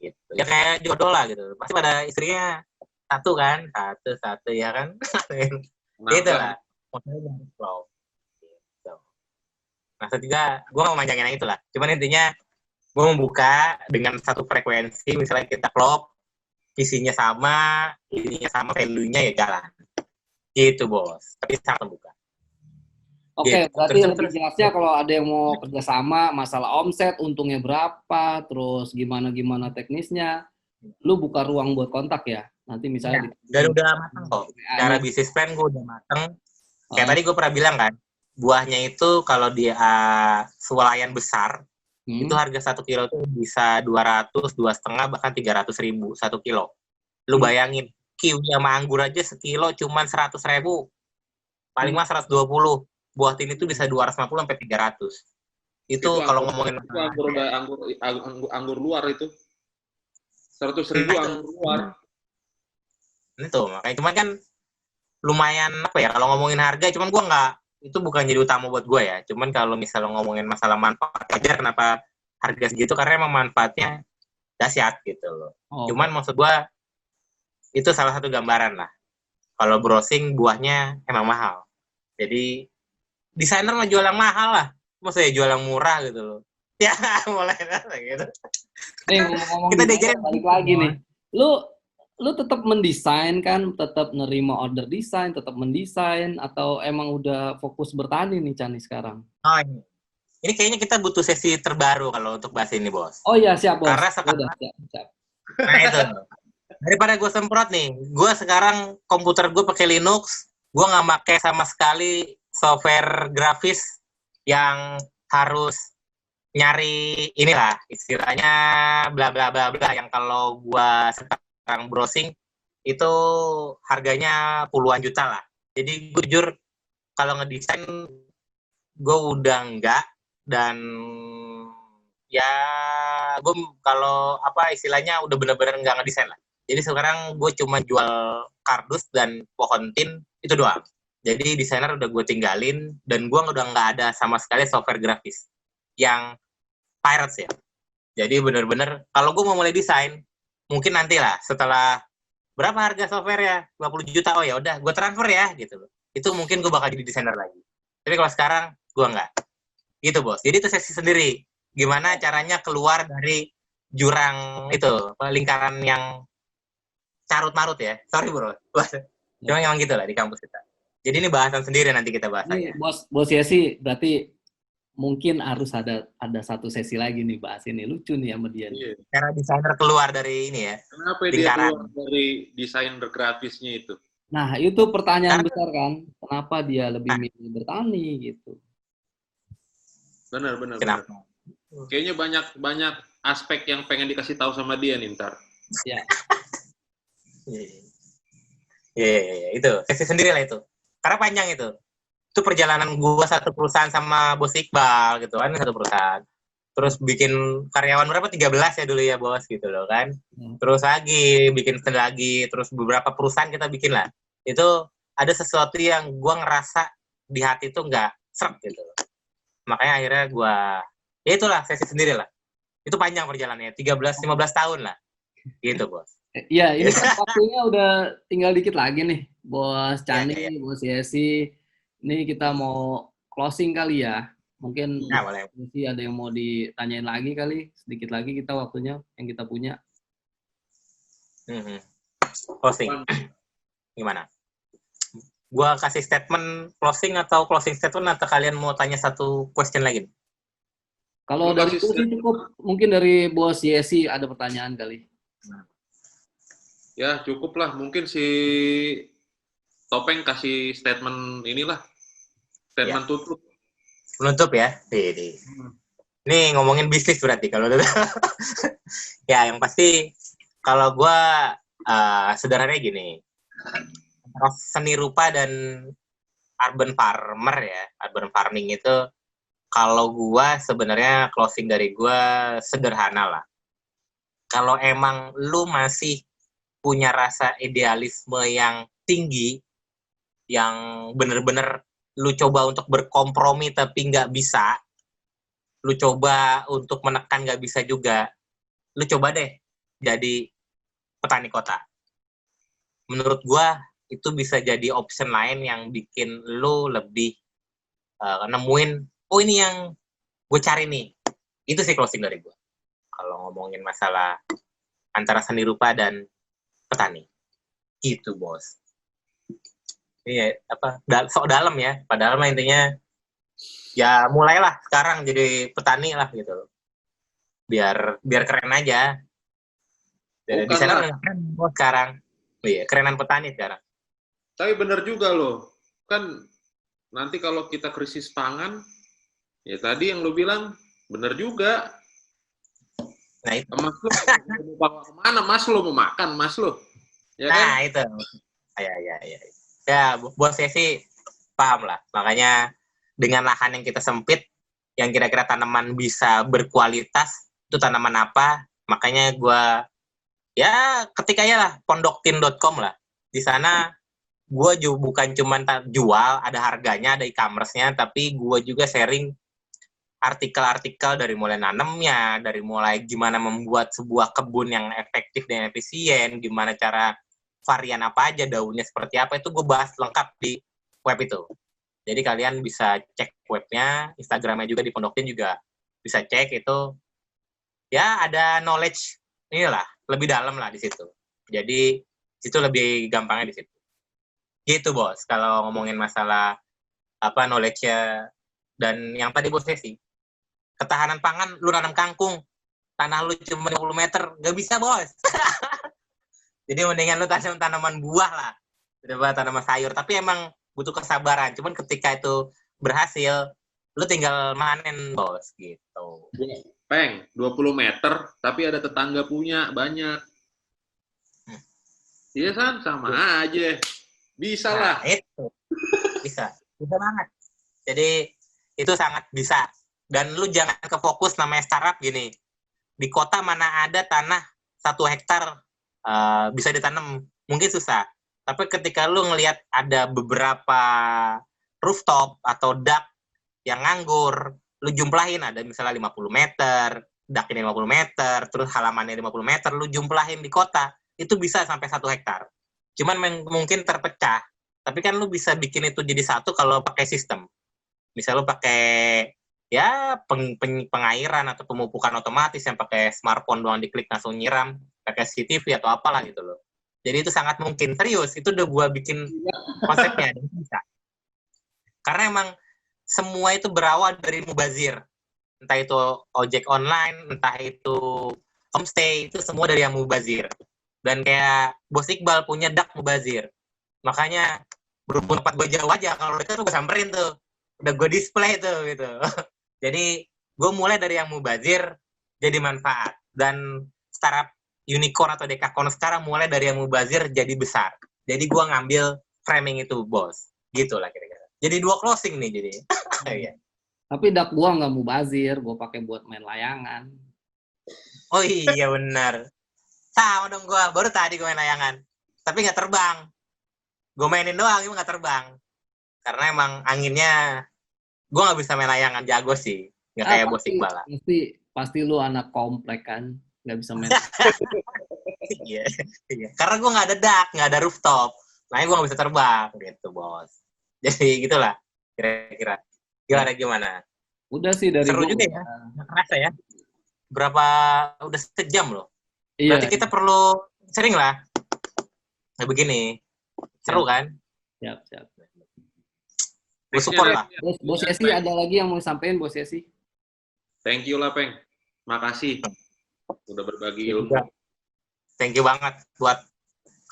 Gitu. Ya kayak jodoh lah gitu. Pasti pada istrinya satu kan, satu ya kan. Gitu lah. Maksudnya harus flow. Gitu. Nah, ketiga, gue nggak mau manjangin yang itulah. Cuman intinya, gue membuka dengan satu frekuensi, misalnya kita klop, visinya sama, ininya sama, value-nya ya jalan. Gitu, Bos. Tapi sangat membuka. Oke, Gitu. berarti Terus lebih terus. jelasnya kalau ada yang mau kerjasama, masalah omset, untungnya berapa, terus gimana-gimana teknisnya, lu buka ruang buat kontak ya. Nanti Ya, misalnya dan di udah matang kok. Cara WA-nya. bisnis plan gue udah matang. Kayak Oh, tadi gue pernah bilang kan, buahnya itu kalau dia swalayan besar, itu hmm, harga 1 kilo tuh bisa 200, 2,5, bahkan 300.000 1 kilo. Lu hmm, bayangin, kiwi sama anggur aja sekilo cuman 100.000, paling hmm. mah 120. Buah tin itu bisa 250 sampai 300. Itu Itu kalau anggur, ngomongin itu masalah anggur harga. udah anggur luar itu. 100.000 Nah, itu. anggur luar. Itu, makanya cuman kan lumayan apa ya, kalau ngomongin harga, cuman gua nggak, itu bukan jadi utama buat gua ya. Cuman kalau misalnya ngomongin masalah manfaat aja, kenapa harga segitu, karena emang manfaatnya dahsyat gitu loh. Oke. Cuman maksud gua itu salah satu gambaran lah. Kalau browsing buahnya emang mahal. Jadi desainer mah jual yang mahal lah. Masa ya jual yang murah gitu loh. Ya mulai gitu. Nih ngomong-ngomong Kita desainer diajarin balik gitu, lagi nih. Bos. Lu lu tetap mendesain kan, tetap nerima order desain, tetap mendesain atau emang udah fokus bertani nih Cani sekarang? Oh, ini kayaknya kita butuh sesi terbaru kalau untuk bahas ini, Bos. Oh iya siap bos. Karena Ya udah sekarang, siap, siap. nah itu, daripada gue semprot nih, gue sekarang komputer gue pakai Linux, gue nggak pakai sama sekali software grafis yang harus nyari inilah istilahnya bla bla bla bla, yang kalau gue sekarang browsing itu harganya puluhan juta lah. Jadi gue jujur kalau ngedesain gue udah enggak, dan ya gue kalau apa istilahnya udah bener-bener enggak ngedesain lah. Jadi sekarang gue cuma jual kardus dan pohon tin itu doang. Jadi desainer udah gue tinggalin, dan gue udah nggak ada sama sekali software grafis yang pirates ya. Jadi bener-bener kalau gue mau mulai desain, mungkin nanti lah setelah berapa harga software ya, 20 juta, oh ya udah gue transfer ya gitu loh. Itu mungkin gue bakal jadi desainer lagi. Tapi kalau sekarang gue nggak. Gitu bos. Jadi itu sesi sendiri. Gimana caranya keluar dari jurang itu, lingkaran yang carut marut ya. Sorry bro. Cuma Oke. emang gitu lah di kampus kita. Jadi ini bahasan sendiri nanti kita bahas Ini lagi. bos bos ya sih berarti mungkin harus ada satu sesi lagi nih bahas ini lucu nih sama dia nih. Iya. Cara desainer keluar dari ini ya, Kenapa dia lingkaran. keluar dari desain grafisnya itu? Nah itu pertanyaan Karena besar kan, kenapa dia lebih milih bertani gitu? Benar, benar, benar. kenapa? Kayaknya banyak banyak aspek yang pengen dikasih tahu sama dia nih ntar. Ya. Iya, itu sesi sendiri lah itu. Karena panjang itu. Itu perjalanan gua satu perusahaan sama Bos Iqbal gitu kan, satu perusahaan. Terus bikin karyawan berapa, 13 ya dulu ya bos gitu loh kan. Terus lagi bikin lagi, terus beberapa perusahaan kita bikin lah. Itu ada sesuatu yang gua ngerasa di hati tuh nggak seret gitu loh. Makanya akhirnya gua, ya itulah sesi sendiri lah. Itu panjang perjalanannya, 13-15 tahun lah gitu bos. Iya, ini kan waktunya udah tinggal dikit lagi nih, Bos Ya, Cani, ya, ya. Bos Yesi. Ini kita mau closing kali ya. Mungkin Nah, boleh. Yesi ada yang mau ditanyain lagi kali, sedikit lagi kita waktunya yang kita punya. Closing gimana? Gua kasih statement closing atau closing statement, atau kalian mau tanya satu question lagi? Kalau Lu dari kasih gue sih cukup, mungkin dari Bos Yesi ada pertanyaan kali. ya cukup lah. Mungkin si Topeng kasih statement inilah, statement tutup. Menutup ya. Ini ngomongin bisnis berarti kalau ya yang pasti kalau gue sederhananya gini, seni rupa dan urban farmer ya, urban farming itu, kalau gue sebenarnya closing dari gue sederhana lah. Kalau emang lu masih punya rasa idealisme yang tinggi, yang bener-bener lu coba untuk berkompromi tapi nggak bisa, lu coba untuk menekan nggak bisa juga, lu coba deh jadi petani kota. Menurut gua itu bisa jadi option lain yang bikin lu lebih nemuin, oh ini yang gue cari nih. Itu sih closing dari gua kalau ngomongin masalah antara seni rupa dan petani. Gitu bos. Iya, apa sok dalam ya, padahal mah intinya Ya mulailah sekarang jadi petani lah gitu. Biar keren aja. Di Bukan sana lah. udah keren sekarang. Oh iya, kerenan petani sekarang. Tapi benar juga loh. Kan nanti kalau kita krisis pangan, ya tadi yang lu bilang benar juga. Nah itu. Mas lu mau bawa kemana? Mas lu mau makan, mas lu. Ya kan? Nah itu. Ya. Ya, bos saya sih paham lah. Makanya dengan lahan yang kita sempit, yang kira-kira tanaman bisa berkualitas, itu tanaman apa? Makanya gue, ya ketik aja lah, pondoktin.com lah. Di sana gue juga bukan cuma jual, ada harganya, ada e-commerce-nya, tapi gue juga sharing artikel-artikel dari mulai nanemnya, dari mulai gimana membuat sebuah kebun yang efektif dan efisien, gimana cara varian apa aja, daunnya seperti apa, itu gue bahas lengkap di web itu. Jadi kalian bisa cek webnya, Instagramnya juga di Pondoktin juga bisa cek itu. Ya ada knowledge inilah, lebih dalam lah di situ. Jadi situ lebih gampangnya di situ. Gitu bos, kalau ngomongin masalah apa knowledge-nya dan yang tadi bos sih, ketahanan pangan, lu nanam kangkung, tanah lu cuma 50 meter, gak bisa bos. Jadi mendingan lu tanam tanaman buah lah, daripada tanaman sayur. Tapi emang butuh kesabaran. Cuman ketika itu berhasil, lu tinggal manen bos gitu. Peng, 20 meter, tapi ada tetangga punya banyak. Iya kan? Sama aja. Bisa lah. Nah, itu. Bisa banget. Jadi itu sangat bisa. Dan lu jangan kefokus namanya startup gini. Di kota mana ada tanah 1 hektar bisa ditanam, mungkin susah. Tapi ketika lu ngelihat ada beberapa rooftop atau dak yang nganggur, lu jumlahin ada misalnya 50 meter, dak ini 50 meter, terus halamannya 50 meter, lu jumlahin di kota, itu bisa sampai 1 hektar. Cuman mungkin terpecah. Tapi kan lu bisa bikin itu jadi satu kalau pakai sistem. Misal lu pakai ya pengairan atau pemupukan otomatis yang pakai smartphone doang diklik langsung nyiram, pakai CCTV atau apalah gitu loh. Jadi itu sangat mungkin. Serius, itu udah gua bikin konsepnya. Bisa. Karena emang semua itu berawal dari mubazir. Entah itu ojek online, entah itu homestay, itu semua dari yang mubazir. Dan kayak Bos Iqbal punya dak mubazir. Makanya berhubung tempat gue jauh aja, kalau mereka tuh gue samperin tuh. Udah gue display tuh gitu. Jadi gue mulai dari yang mubazir jadi manfaat. Dan startup unicorn atau dekakorn sekarang mulai dari yang mubazir jadi besar. Jadi gue ngambil framing itu bos. Gitu lah kira-kira. Jadi 2 closing nih jadi. Tapi dak gua nggak mubazir, gua pakai buat main layangan. Oh iya benar. Sama dong gue, baru tadi gue main layangan. Tapi nggak terbang. Gue mainin doang, emang nggak terbang. Karena emang anginnya, gue nggak bisa main layangan, jago sih. Nggak kayak Bos Iqbal lah. Pasti lu anak komplek kan, nggak bisa main. Iya. Karena gue nggak ada dak, nggak ada rooftop. Makanya gue nggak bisa terbang, gitu bos. Jadi gitulah, kira-kira. Gimana? Udah sih dari seru gua. juga ya, nggak kerasa ya. Udah sejam loh. Iya. Berarti kita perlu sering lah. Nah begini, seru kan? Siap. Gue support lah. Bos Yesi ada lagi yang mau disampaikan Bos Yesi? Thank you lah, Peng. Makasih. Udah berbagi ilmu. Thank you banget buat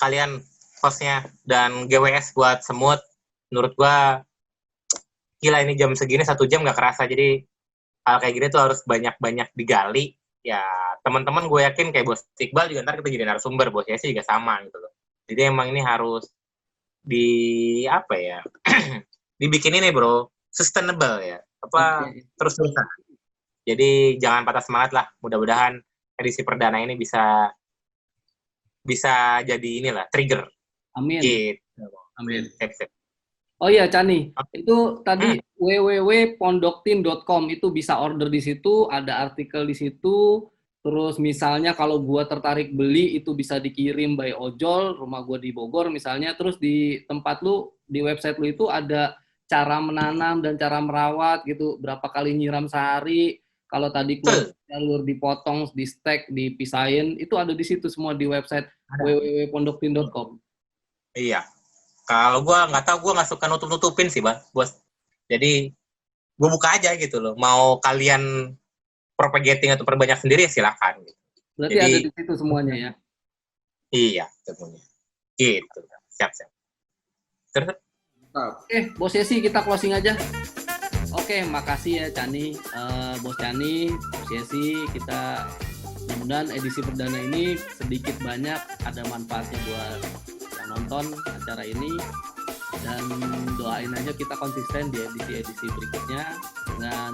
kalian hostnya dan GWS buat Semut. Menurut gua gila ini jam segini 1 jam nggak kerasa. Jadi hal kayak gini tuh harus banyak-banyak digali. Ya teman-teman gue yakin kayak Bos Iqbal juga ntar kita jadi narasumber, Bos Yesi juga sama gitu loh. Jadi emang ini harus dibikin ini bro, sustainable ya. Terus-terusan. Jadi jangan patah semangat lah. Mudah-mudahan edisi perdana ini bisa jadi inilah trigger. Amin. Gitu. Amin. Sip. Oh iya Chani, itu tadi www.pondoktin.com itu bisa order di situ, ada artikel di situ. Terus misalnya kalau gua tertarik beli itu bisa dikirim by ojol, rumah gua di Bogor misalnya. Terus di tempat lu, di website lu itu ada cara menanam dan cara merawat gitu, berapa kali nyiram sehari. Kalau tadi jalur dipotong, di stack, dipisahin, itu ada di situ semua di website www.pondoktin.com. Iya. Kalau gue nggak tahu, gue nggak suka nutup-nutupin sih, Bos. Jadi gue buka aja gitu loh. Mau kalian propagating atau perbanyak sendiri ya silakan. Gitu. Berarti Jadi, ada di situ semuanya ya. Iya, semuanya. Gitu. Siap. Terus, Oke, Bos Yesi kita closing aja. Oke, makasih ya Chani, Bos Chani, Bos Yesi. Kita mudah-mudahan edisi perdana ini sedikit banyak ada manfaatnya buat yang nonton acara ini. Dan doain aja kita konsisten di edisi-edisi berikutnya dengan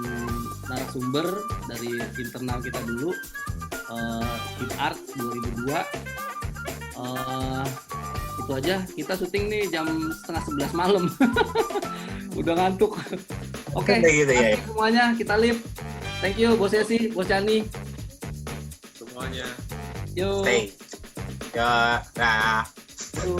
narasumber dari internal kita dulu, Hip Art 2002. Itu aja, kita syuting nih jam 10:30 malam. Udah ngantuk. Oke, gitu ya. semuanya kita live. Thank you Bos Yesi, Bos Chani. Semuanya. Yo. Stay. Ya, dah. Yo.